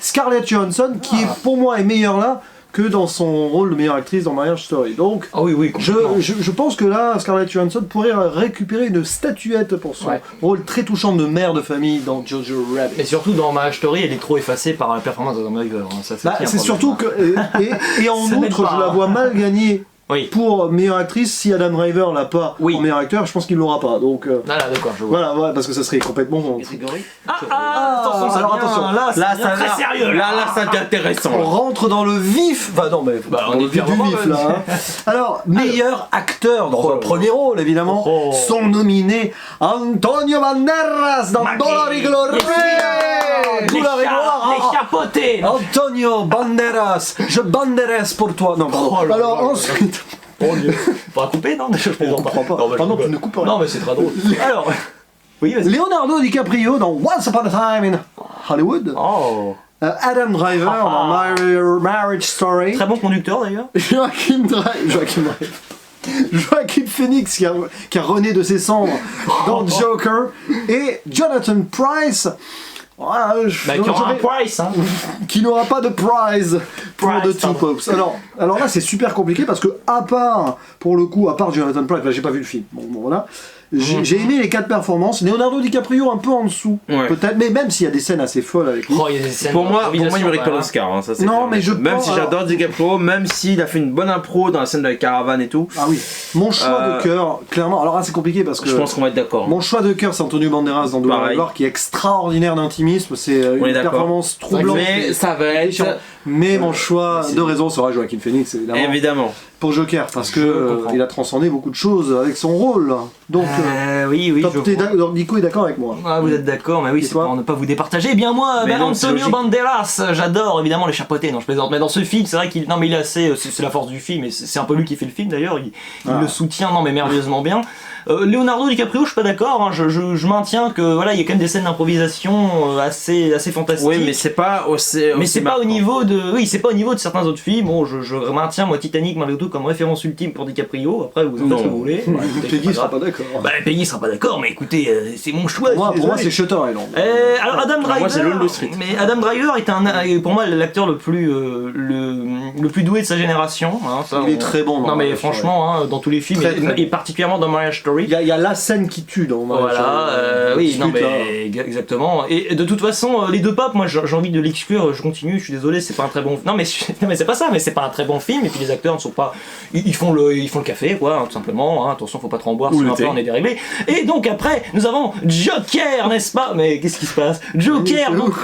Scarlett Johansson, qui est, pour moi est meilleure là, que dans son rôle de meilleure actrice dans Marriage Story. Donc, Ah oui, complètement. je pense que là, Scarlett Johansson pourrait récupérer une statuette pour son Ouais. rôle très touchant de mère de famille dans Jojo Rabbit. Mais surtout dans Marriage Story, elle est trop effacée par la performance d'Adam Driver. Hein. Ça, Bah, c'est surtout que et en Ça n'aide outre, pas, je la hein. vois mal gagner Oui. pour meilleure actrice si Adam Driver l'a pas Oui. en meilleur acteur. Je pense qu'il l'aura pas. Donc Ah là, d'accord, je vois. voilà, ouais, parce que ça serait complètement. Grégory Attention, ça alors devient- attention. Là, ça Là, devient ça très sérieux. là, ça devient intéressant. On rentre dans le vif. Enfin non, mais Bah, on dans est le vif du clairement vif dans là. hein. Alors meilleur acteur dans Oh. un premier rôle évidemment Oh. sont nominés Antonio Banderas dans Maggie. Dollar y Gloria. Dollar y Gloria. Les chapeautés. Antonio Banderas, je Banderas pour toi. Non, pardon. Oh là Alors là là. ensuite, Mon Dieu. Faut pas couper, non? Je plaisante comprends pas. Non, mais je Ah non, rigole. tu ne coupes rien. Non, mais c'est très drôle. Alors. Oui, vas-y. Leonardo DiCaprio dans Once Upon a Time in Hollywood. Oh. Adam Driver dans Marriage Story. Très bon conducteur d'ailleurs. Joachim Phoenix qui a rené de ses cendres dans Joker. Et Jonathan Pryce. Voilà, Bah, qui aura un price, hein. qui n'aura pas de prize pour Prize, The Two pardon. Popes. Alors là, c'est super compliqué parce que, à part Jonathan Pryce, là j'ai pas vu le film, bon voilà, j'ai aimé les 4 performances. Leonardo DiCaprio un peu en dessous, Ouais. peut-être, mais même s'il y a des scènes assez folles avec lui. Oh, il y a des scènes Pour moi, il d'improvisation, mérite pas quand même, l'Oscar. Hein, ça, c'est Non, clair. mais je même pense- si j'adore DiCaprio, même s'il a fait une bonne impro dans la scène de la caravane et tout, Ah oui, mon choix de cœur, clairement, alors là c'est compliqué parce que je pense qu'on va être d'accord. mon choix de cœur c'est Antonio Banderas dans Dollar Pareil. Gloire qui est extraordinaire d'intimisme, c'est On est une d'accord. performance troublante. Mais ça va être Mais mon choix de raison sera Joaquin Phoenix évidemment. évidemment. Pour Joker parce Je que comprends. il a transcendé beaucoup de choses avec son rôle. Donc Oui, top, je vois. donc Nico est d'accord avec moi. Ah, vous êtes d'accord, mais oui, Et c'est toi pour ne pas vous départager. Eh bien moi, Mais non, c'est Antonio logique. Banderas, j'adore évidemment les chapeautés, non je plaisante. Mais dans ce film, c'est vrai qu'il, non mais il est assez, c'est la force du film, et c'est un peu lui qui fait le film d'ailleurs. Il Ah. le soutient, non mais merveilleusement bien. Leonardo DiCaprio, je suis pas d'accord. Hein, je maintiens que voilà, il y a quand même des scènes d'improvisation assez fantastiques. Oui, mais c'est pas aussi. Mais aussi c'est pas au marquant. niveau de, oui, c'est pas au niveau de certains autres films. Bon, je maintiens moi Titanic malgré tout comme référence ultime pour DiCaprio. Après, vous en faites ce que vous voulez. Ouais, écoutez, Peggy c'est sera pas pas d'accord. grave. Bah, Peggy sera pas d'accord, mais écoutez, c'est mon choix. Pour moi, je suis désolé. c'est Shutter Island. Alors Adam Driver, moi, c'est Wall Street. mais Adam Driver est pour moi l'acteur le plus doué de sa génération. Hein, ça, Il est très bon dans Non mais Marriage Story. franchement, hein, dans tous les films, Très, très et particulièrement dans Marriage Story. Il y a la scène qui tue dans Marriage Voilà, Story. oui, Dispute, non là. mais exactement. Et de toute façon, les deux papes, moi j'ai envie de l'exclure. Je continue, je suis désolé, c'est pas un très bon. Non mais c'est pas ça, mais c'est pas un très bon film. Et puis les acteurs ne sont pas, ils font le café, quoi, hein, tout simplement. Hein. Attention, faut pas trop en boire, Ou sinon le après thé. on est déréglé. Et donc après, nous avons Joker, n'est-ce pas? Mais qu'est-ce qui se passe? Joker, donc.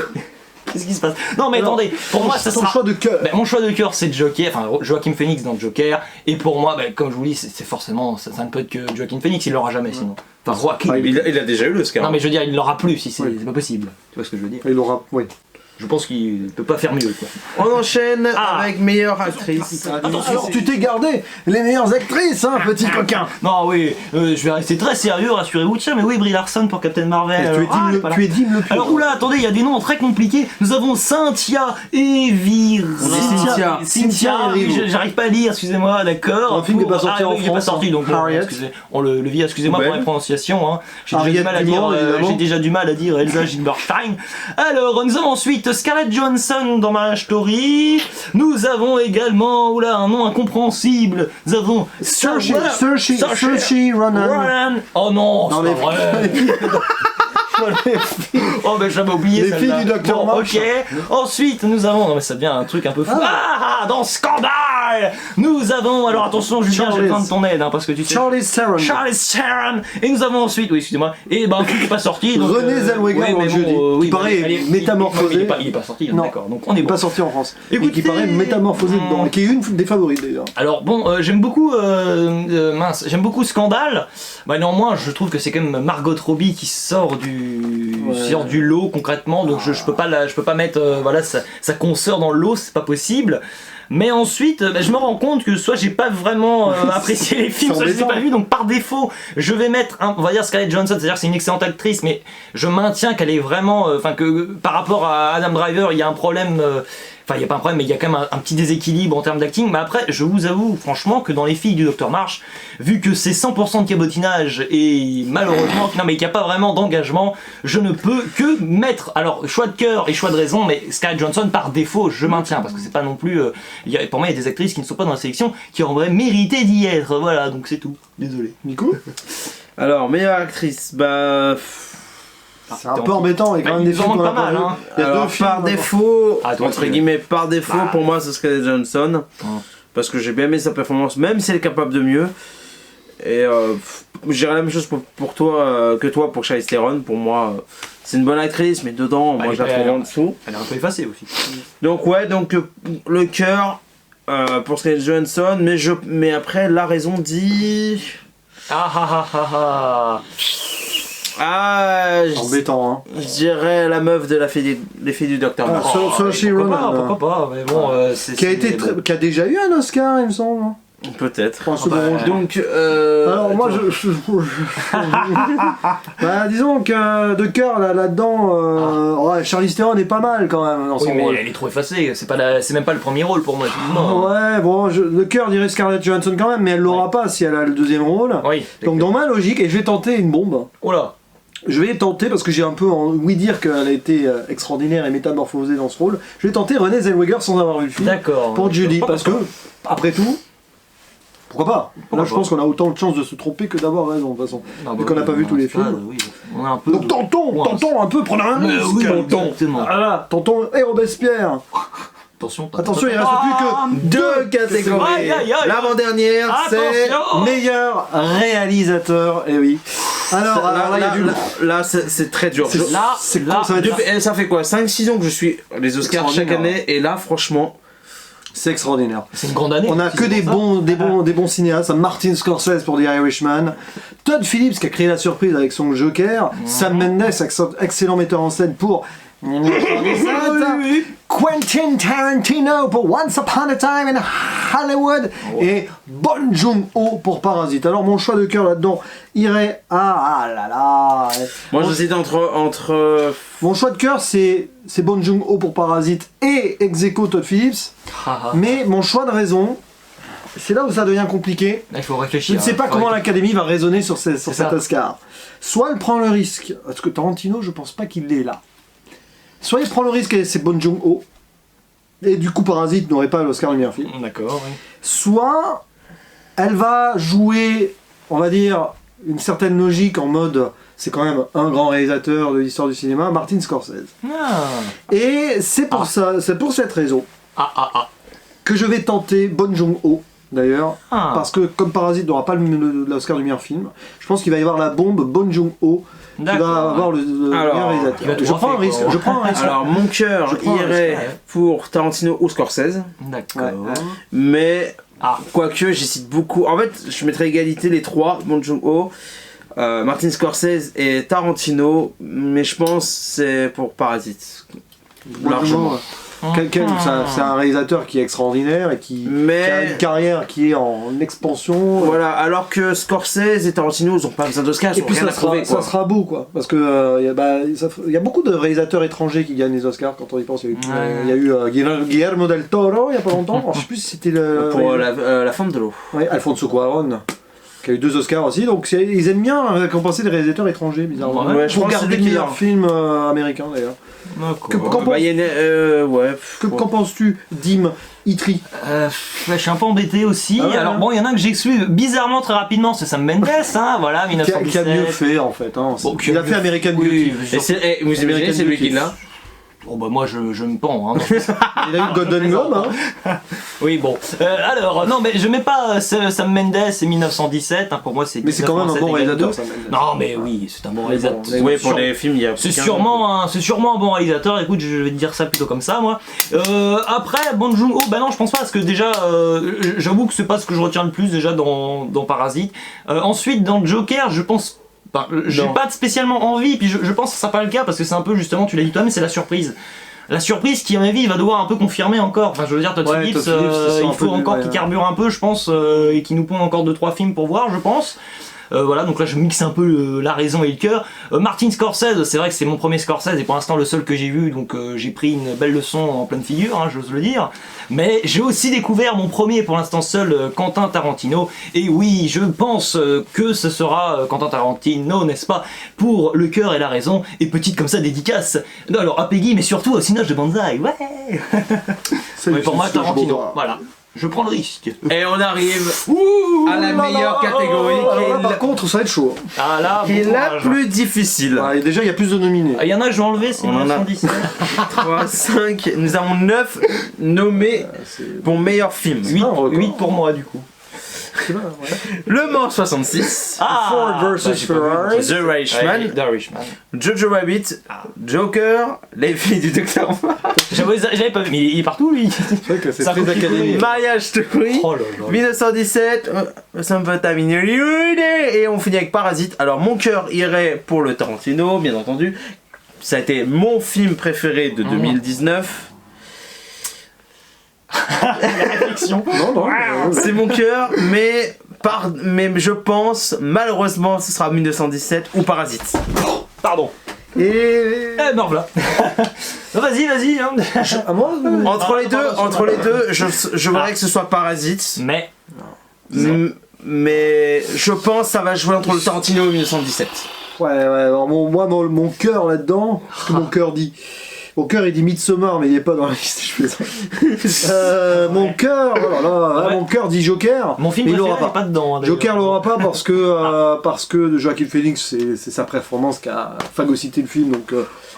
Qu'est-ce qui se passe? Non mais Alors, attendez, pour moi ça ton sera. choix de cœur. Ben, mon choix de cœur c'est Joker, enfin Joaquin Phoenix dans Joker, et pour moi, ben, comme je vous dis, c'est forcément, ça ne peut être que Joaquin Phoenix, il l'aura jamais sinon. Enfin, Joaquin. Ah, Il a déjà eu l'Oscar. Non mais je veux dire, il l'aura plus si c'est Oui. c'est pas possible. Tu vois ce que je veux dire? Il aura. Oui. Je pense qu'il peut pas faire mieux quoi. On enchaîne Ah. avec meilleure actrice. Alors tu t'es gardé les meilleures actrices, hein, petit coquin. Non oui, je vais rester très sérieux, rassurez-vous. Tiens, mais oui, Brie Larson pour Captain Marvel. Tu es Ah, elle est pas là. Dim le Pion. Alors oula, attendez, il y a des noms très compliqués. Nous avons Cynthia Evira. Cynthia oui, Erivo. j'arrive pas à lire, excusez-moi, d'accord. Un film qui est pas sorti en oui, il est pas France, sorti, donc bon, Harriet. on le vire, excusez-moi pour Poubelle. la prononciation. Hein. J'ai déjà Harriet du mal à Dumont, dire, évidemment. j'ai déjà du mal à dire Elsa Gilberstein. Alors, nous avons ensuite Scarlett Johansson dans Marriage Story. Nous avons également, oula, un nom incompréhensible. Nous avons Saoirse Saoirse Ronan. Ronan. Oh non, Dans c'est les pas vrai. Oh mais j'avais oublié Les celle-là. filles du Dr. Bon, March. ok. Ensuite nous avons, non mais ça devient un truc un peu fou. Ah, dans Scandale, nous avons, alors attention Julien, j'ai besoin de ton aide hein, parce que tu sais. Charlie Theron. Charles Theron. Et nous avons ensuite, oui excusez-moi, et ben un truc qui n'est pas sorti. Donc, René Zellweger dans mais Judy, qui paraît métamorphosé. Il est pas sorti, hein, Non. d'accord. Donc on est Il est bon. pas sorti en France. Écoutez, Et qui paraît métamorphosé dedans. Et qui est une des favorites d'ailleurs. Alors bon, j'aime beaucoup j'aime beaucoup Scandale. Bah néanmoins, je trouve que c'est quand même Margot Robbie qui sort du lot concrètement. Donc je peux pas mettre voilà sa consoeur dans le lot, c'est pas possible. Mais ensuite, je me rends compte que soit j'ai pas vraiment apprécié les films, C'est soit je les ai embêtant. pas vus, donc par défaut, je vais mettre, on va dire Scarlett Johansson, c'est-à-dire que c'est une excellente actrice, mais je maintiens qu'elle est vraiment, enfin que par rapport à Adam Driver, il y a un problème Enfin, il n'y a pas un problème, mais il y a quand même un petit déséquilibre en termes d'acting. Mais après, je vous avoue franchement que dans Les Filles du Docteur March, vu que c'est 100% de cabotinage et malheureusement, non mais qu'il n'y a pas vraiment d'engagement, je ne peux que mettre, alors choix de cœur et choix de raison, mais Scarlett Johansson par défaut, je maintiens, parce que c'est pas non plus, pour moi il y a des actrices qui ne sont pas dans la sélection qui auraient mérité d'y être, voilà, donc c'est tout, désolé. Nico? Alors, meilleure actrice, bah. C'est un peu embêtant avec quand même des Ils en films manquent qu'on a pas mal, vus. hein. Il y a Alors, deux films, par vraiment. défaut, Ah, toi, entre tu- guillemets, par défaut, pour moi, ce serait Johnson. Parce que j'ai bien aimé sa performance, même si elle est capable de mieux. Et j'irais la même chose pour toi que toi pour Charlize Theron. Pour moi, c'est une bonne actrice, mais dedans, moi je la trouve en dessous. Elle est un peu effacée aussi. Donc, ouais, donc le cœur pour Scarlett Johansson, mais après, la raison dit. Ah ah ah ah ah. Ah, Embêtant, hein. je dirais la meuf de les filles du Docteur Ah, March. Saoirse Pourquoi Ronan, pas, pourquoi pas, mais bon, c'est... qui a été bon. qui a déjà eu un Oscar, il me semble. Peut-être. Enfin, second rôle. Donc, Alors moi bah, disons que de cœur là-dedans, ouais, Charlize Theron est pas mal quand même dans Oui, son mais rôle. elle est trop effacée, c'est même pas le premier rôle pour moi, excuse-moi. Ouais, bon, le cœur dirait Scarlett Johansson quand même, mais elle l'aura pas si elle a le deuxième rôle. Oui. Donc dans ma logique, et je vais tenter une bombe. Oh là. Je vais tenter, parce que j'ai un peu envie de dire qu'elle a été extraordinaire et métamorphosée dans ce rôle, je vais tenter Renée Zellweger sans avoir vu le film. D'accord. Pour Judy, parce que, après tout, pourquoi pas Pourquoi Là, je pas pense qu'on a autant de chances de se tromper que d'avoir raison, de toute façon. Vu qu'on n'a pas vu tous les films. Oui, on a un peu... Donc tentons un peu, prenons un Mais risque. oui, Tentons. exactement. Voilà, tentons et Robespierre. Attention, Attention, il reste plus que deux catégories. Aïe, aïe, aïe. L'avant-dernière, c'est. Attention. meilleur réalisateur, et oui. Alors là, il y a du... Là, c'est très dur. C'est- Là, c'est là, con, ça va être... Ça fait quoi 5-6 ans que je suis les Oscars chaque Extraordinaire. année, et là, franchement. C'est extraordinaire. c'est une grande année. On a que des bons cinéastes. Martin Scorsese pour The Irishman, Todd Phillips qui a créé la surprise avec son Joker, Sam Mendes, excellent metteur en scène pour Quentin Tarantino pour Once Upon a Time in Hollywood et Bong Joon-ho pour Parasite. Alors mon choix de cœur là-dedans irait à... Ah là là. Moi, j'hésite entre. Mon choix de cœur c'est Bong Joon-ho pour Parasite et ex aequo Todd Phillips. Mais mon choix de raison, c'est là où ça devient compliqué. Là, il faut Je réfléchir. ne sais pas Faut comment réfléchir. l'Académie va raisonner sur cet ça. Oscar. Soit elle prend le risque, parce que Tarantino, je pense pas qu'il l'est là. Soit il prend le risque et c'est Bong Joon-ho, et du coup Parasite n'aurait pas l'Oscar du meilleur film. D'accord, oui. Soit elle va jouer, on va dire, une certaine logique en mode, c'est quand même un grand réalisateur de l'histoire du cinéma, Martin Scorsese. Ah. Et c'est pour ça, c'est pour cette raison Ah. que je vais tenter Bong Joon-ho. D'ailleurs, Ah. parce que comme Parasite n'aura pas l'Oscar du meilleur film, je pense qu'il va y avoir la bombe Bong Joon-ho qui D'accord, va avoir le Alors, meilleur il va réalisateur. tout Je prends un refaire, risque, quoi. je prends un risque. Alors, mon cœur Je prends un irait risque, ouais. pour Tarantino ou Scorsese, D'accord. Ouais. mais Ah. quoique j'hésite beaucoup. En fait, je mettrais égalité les trois, Bong Joon-ho, Martin Scorsese et Tarantino, mais je pense que c'est pour Parasite. Largement. C'est un réalisateur qui est extraordinaire et qui a Mais une carrière qui est en expansion. voilà, alors que Scorsese et Tarantino ils ont pas besoin d'Oscar, ils Et ont puis rien à prouver, ça quoi. sera beau quoi, parce que il y a beaucoup de réalisateurs étrangers qui gagnent les Oscars quand on y pense. Il y a eu Guillermo del Toro il y a pas longtemps. Alors, je sais plus si c'était le Pour la forme de l'eau. ouais, Alfonso Cuarón qui a eu 2 Oscars aussi. Donc ils aiment bien récompenser des réalisateurs étrangers bizarrement. Ouais, je pour pense que garder c'est le lui meilleur qui film américain d'ailleurs. D'accord. Bah, il y a une, ouais. Qu'en penses-tu, Dim Itri? Je suis un peu embêté aussi. Ah ouais, Alors hein. bon, il y en a un que j'ai exclu bizarrement très rapidement, c'est Sam Mendes, hein, voilà, Qui 1917. a mieux fait en fait. Hein. Bon, qui Il a a fait mieux- American Oui, Beauty. Et c'est, vous imaginez, American c'est lui Beauty. qui l'a. Bon bah moi je me pends. Hein. Il a eu le Golden Globe. Hein. Oui bon. Alors non mais je mets pas Sam Mendes et 1917. Hein, pour moi c'est. Mais c'est quand même un 1917 bon égale réalisateur. 2. Ça, Mendes. Non mais oui c'est un bon réalisateur. Mais Oui, pour les films, il y a. C'est 15 ans. sûrement un bon réalisateur. Écoute, je vais te dire ça plutôt comme ça, moi. Après, Bong Joon-ho, bah non, je pense pas parce que déjà, j'avoue que c'est pas ce que je retiens le plus déjà dans Parasite. Ensuite, dans Joker, je pense. J'ai Non. pas spécialement envie, puis je pense que ça sera pas le cas parce que c'est un peu justement, tu l'as dit toi-même, c'est la surprise. La surprise qui, à mon avis, il va devoir un peu confirmer encore. Enfin, je veux dire, Todd Ouais, Phillips, Todd Phillips, ça sent un il faut peu encore ouais, qu'il ouais. carbure un peu, je pense, et qu'il nous pond encore 2-3 films pour voir, je pense. Voilà, donc là je mixe un peu la raison et le cœur. Martin Scorsese, c'est vrai que c'est mon premier Scorsese et pour l'instant le seul que j'ai vu, donc j'ai pris une belle leçon en pleine figure, hein, j'ose le dire. Mais j'ai aussi découvert mon premier, pour l'instant seul, Quentin Tarantino. Et oui, je pense que ce sera Quentin Tarantino, n'est-ce pas, pour le cœur et la raison. Et petite comme ça dédicace. Non, alors à Peggy, mais surtout au Cinoche de Banzai. Ouais. Mais pour moi Tarantino. Voilà. Je prends le risque. Et on arrive à la meilleure catégorie qui est Par contre, ça va être chaud. Ah là, qui est bon la courage. plus difficile. Ouais, déjà, il y a plus de nominés. Ah, il y en a, je vais enlever, c'est On en a. 1917. 3, 5, nous avons 9 nommés pour meilleur film. 8 pour moi du coup. Le Mans 66, Ah, Ford versus Ferrari. The Irishman, The Irishman. Jojo Rabbit, Joker, Les filles du Docteur J'avais pas vu, mais il est partout lui. C'est vrai que c'est Ça très copier-coller. académique. Mariage Story, Oh là là. 1917, Sometime in Hollywood, et on finit avec Parasite. Alors mon cœur irait pour le Tarantino, bien entendu. Ça a été mon film préféré de 2019. Réflexion. Non, C'est mon cœur, mais je pense, malheureusement, ce sera 1917 ou Parasite. Pardon. Et. Eh, me voilà. Vas-y. Hein. À moi ou- Entre les deux, je voudrais que ce soit Parasite. Mais. Mais je pense que ça va jouer entre le Tarantino et 1917. Ouais, alors mon cœur là-dedans, ce que mon cœur dit. Mon cœur il dit Midsommar, mais il est pas dans la liste, je fais ça. Mon cœur, oh là là, Ouais. mon cœur dit Joker. Mon film mais il préféré l'aura n'est pas dedans. hein, d'ailleurs. Joker l'aura pas parce que Joaquin Phoenix c'est sa performance qui a phagocyté le film, donc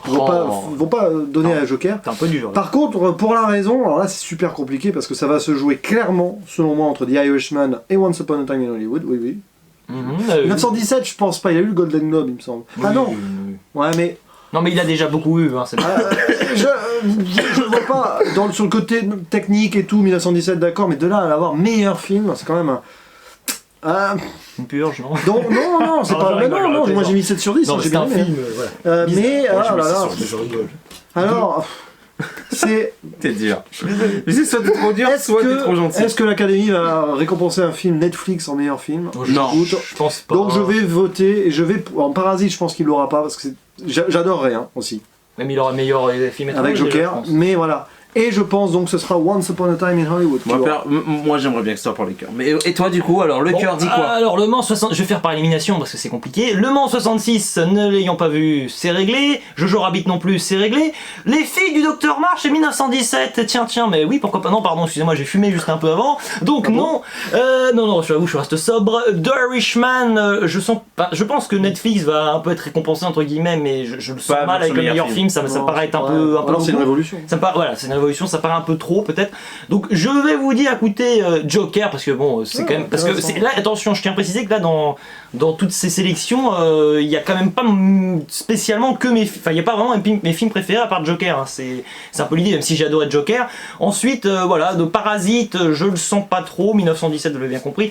ils vont pas donner à Joker. T'es un peu dur. Par contre, pour la raison, alors là c'est super compliqué parce que ça va se jouer clairement, selon moi, entre The Irishman et Once Upon a Time in Hollywood. Oui. 1917, je pense pas, il a eu le Golden Globe, il me semble. Ah non. Ouais, mais Non, mais il a déjà beaucoup eu. Hein, c'est pas... je vois pas sur le côté technique et tout, 1917 d'accord, mais de là à l'avoir meilleur film, c'est quand même un. Une purge, non Donc, non, c'est Non, pas. je Mais rigole, non, plaisir. moi j'ai mis 7 sur 10, Non, mais j'ai c'est bien un aimé. film. Voilà. Mais, ah là là, Je rigole. alors, c'est. T'es dur. Je sais, soit t'es trop dur, soit t'es trop gentil. Est-ce que l'Académie va récompenser un film Netflix en meilleur film? Non. Je pense pas. Donc je vais voter et je vais. En Parasite, je pense qu'il l'aura pas parce que j'adorerais aussi. Même il aura meilleur film Avec étranger, Joker, je pense. mais voilà. Et je pense donc que ce sera Once Upon a Time in Hollywood. qui aura. Moi j'aimerais bien que ce soit pour les cœurs. Mais et toi du coup, alors le Bon, cœur dit quoi? Alors le Mans 60, je vais faire par élimination parce que c'est compliqué. Le Mans 66, ne l'ayant pas vu, c'est réglé. Jojo Rabbit non plus, c'est réglé. Les filles du Docteur March, 1917. Tiens, mais oui, pourquoi pas? Non, pardon, excusez-moi, j'ai fumé juste un peu avant. Donc non, non, je t'avoue, je reste sobre. The Irishman, je pense que Netflix va un peu être récompensé entre guillemets, mais je le sens Pas mal avec avec le le meilleur film. Ça me paraît être un peu Alors c'est une beaucoup. révolution. Ça me paraît, voilà, c'est une révolution, ça paraît un peu trop peut-être. Donc je vais vous dire, écoutez, Joker, parce que bon, c'est quand même, parce que là, attention, je tiens à préciser que là, dans toutes ces sélections, il y a quand même pas spécialement que il y a pas vraiment mes films préférés à part Joker. Hein. C'est un peu l'idée, même si j'ai adoré Joker. Ensuite, voilà, de Parasite, je le sens pas trop. 1917, vous l'avez bien compris.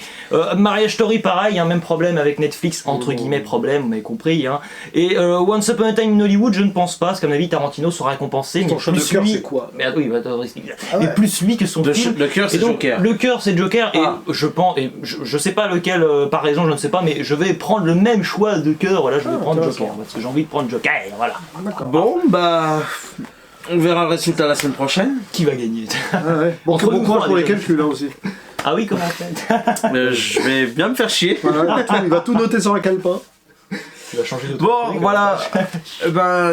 Marriage Story, pareil, un même problème avec Netflix, entre guillemets problème, vous m'avez compris. Hein. Et Once Upon a Time in Hollywood, je ne pense pas, parce qu'à mon avis, Tarantino sera récompensé. Ton Mais choix de plus cœur, lui- c'est quoi? Mais oui, bah, attends, Ah mais ouais. plus lui que son film. Le cœur Et c'est donc, Joker. le cœur c'est Joker et je pense, et je sais pas lequel par raison, je ne sais pas, mais je vais prendre le même choix de cœur, voilà, je vais prendre intéressant. Joker, parce que j'ai envie de prendre Joker, voilà. Bon bah on verra le résultat la semaine prochaine. Qui va gagner? Ah ouais. Bon, Entre bon nous, courage on pour a les déjà calculs là aussi. Ah oui, comment ça? Je vais bien me faire chier. Voilà, il va tout noter sur un calepin. Tu vas changer de truc. Bon voilà,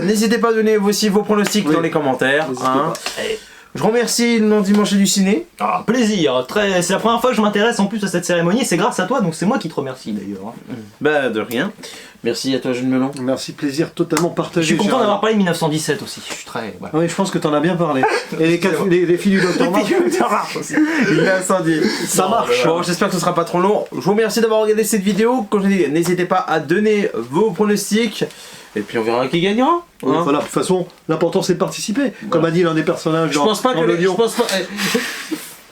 n'hésitez pas à donner aussi vos pronostics Oui. dans les commentaires. N'hésitez Hein. pas. Allez. Je remercie le non-dimanche du ciné. Ah, plaisir, c'est la première fois que je m'intéresse en plus à cette cérémonie, c'est grâce à toi, donc c'est moi qui te remercie d'ailleurs. Hein. Bah de rien. Merci à toi Jules Melon. Merci, plaisir totalement Je partagé. suis content cher d'avoir ami. parlé de 1917 aussi, je suis très... Voilà. Oui, je pense que t'en as bien parlé. Et les filles du Docteur March, Il est incendié. ça marche. Bon, j'espère que ce sera pas trop long. Je vous remercie d'avoir regardé cette vidéo. Comme je l'ai dit, n'hésitez pas à donner vos pronostics. Et puis on verra qui gagnera. Oui, hein. voilà, de toute façon, l'important c'est de participer. Comme a dit l'un des personnages Je dans, pense pas dans que le je lion. pense pas.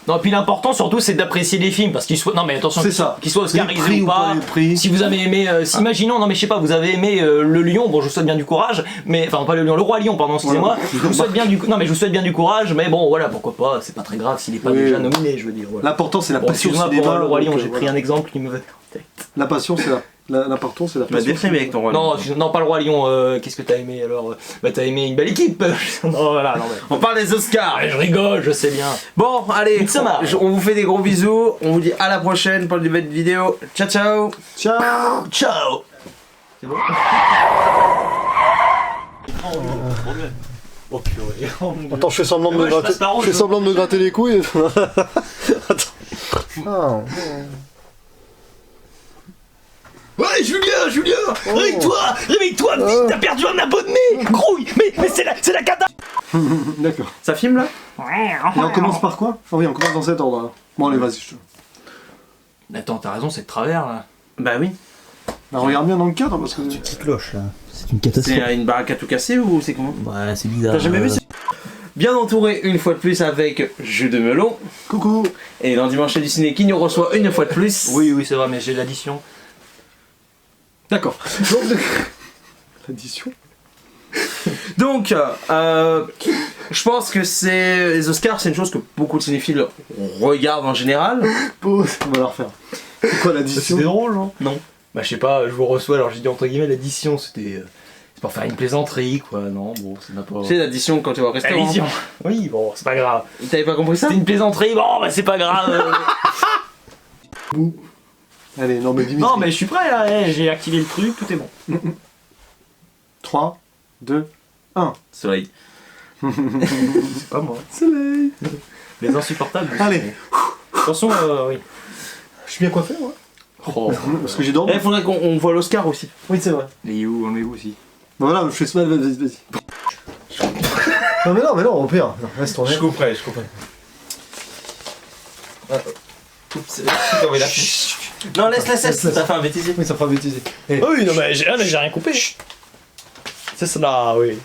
Non, et puis l'important surtout c'est d'apprécier les films, parce qu'ils soient... Non mais attention, C'est ça. qu'ils soient Les oscarisés prix ou ou pas. pas les prix. Si vous avez aimé, imaginons, non mais je sais pas, vous avez aimé Le Lion, bon je vous souhaite bien du courage, mais enfin pas Le Lion, Le Roi Lion, pardon, excusez-moi. Voilà. Je vous souhaite bien du, non mais je vous souhaite bien du courage, mais bon voilà, pourquoi pas, c'est pas très grave s'il est pas Oui. déjà nominé, je veux dire. Voilà. L'important c'est la Bon, passion excuse-moi cinéma. pour Le Roi Lion, donc, j'ai voilà. pris un exemple qui me venait en tête. La passion c'est L'important, c'est la Tu m'as passion. déprimé avec ton rôle. Non, pas le Roi Lion, qu'est-ce que t'as aimé alors? Bah t'as aimé Une Belle Équipe. Non, voilà, non mais... On parle des Oscars. Ah, je rigole, je sais bien. Bon, allez, Midsommar. on vous fait des gros bisous. On vous dit à la prochaine pour une nouvelle vidéo. Ciao, ciao. Ciao. Ciao. C'est bon? Oh purée. Attends, je fais semblant de Ouais, me je gratter. passe par où, Je fais je- semblant de me gratter les couilles. Attends. Ah. Ouais, Julien, réveille-toi, vite, t'as perdu un abonné, grouille, mais c'est la cata. D'accord. Ça filme là? Et on commence par quoi? Ah oui, on commence dans cet ordre là. Bon, allez, vas-y. Attends, t'as raison, c'est de travers là. Bah oui. Bah, regarde bien dans le cadre parce que. Qui cloche là. C'est une catastrophe. C'est une baraque à tout casser ou c'est comment? Ouais, c'est bizarre. T'as jamais vu ça? Bien entouré une fois de plus avec jus de melon. Coucou. Et dans Dimanche du ciné qui nous reçoit une fois de plus. Oui, c'est vrai, mais j'ai l'addition. D'accord. Donc, l'addition. Donc, je pense que les Oscars, c'est une chose que beaucoup de cinéphiles regardent en général. Pause. On va la refaire. C'est quoi l'addition? C'était drôle, non? Non. Bah, je sais pas, je vous reçois, alors j'ai dit entre guillemets l'addition, c'était. C'est pour faire une plaisanterie, quoi, non, bon, ça n'a pas. C'est l'addition quand tu vas au restaurant. L'addition. Oui, bon, c'est pas grave. T'avais pas compris ça? C'était une plaisanterie, bon, bah, c'est pas grave. Allez, non mais Dimitri. Non, mais je suis prêt là, j'ai activé le truc, tout est bon. 3, 2, 1. Soleil. C'est pas moi. Soleil. Les insupportables. Allez. Attention, oui. Je suis bien coiffé, moi. Oh. Parce que j'ai dormi. Il faudrait qu'on voit l'Oscar aussi. Oui, c'est vrai. Les où, on est où aussi? Bon, voilà, je fais ce mal, vas-y. Non, mais non, au pire. Non, reste tourné. couperai. Non, laisse, ça fait un bêtisier. Oui, ça fera bêtiser. Et Oui, non, mais j'ai rien coupé. C'est ça là, oui.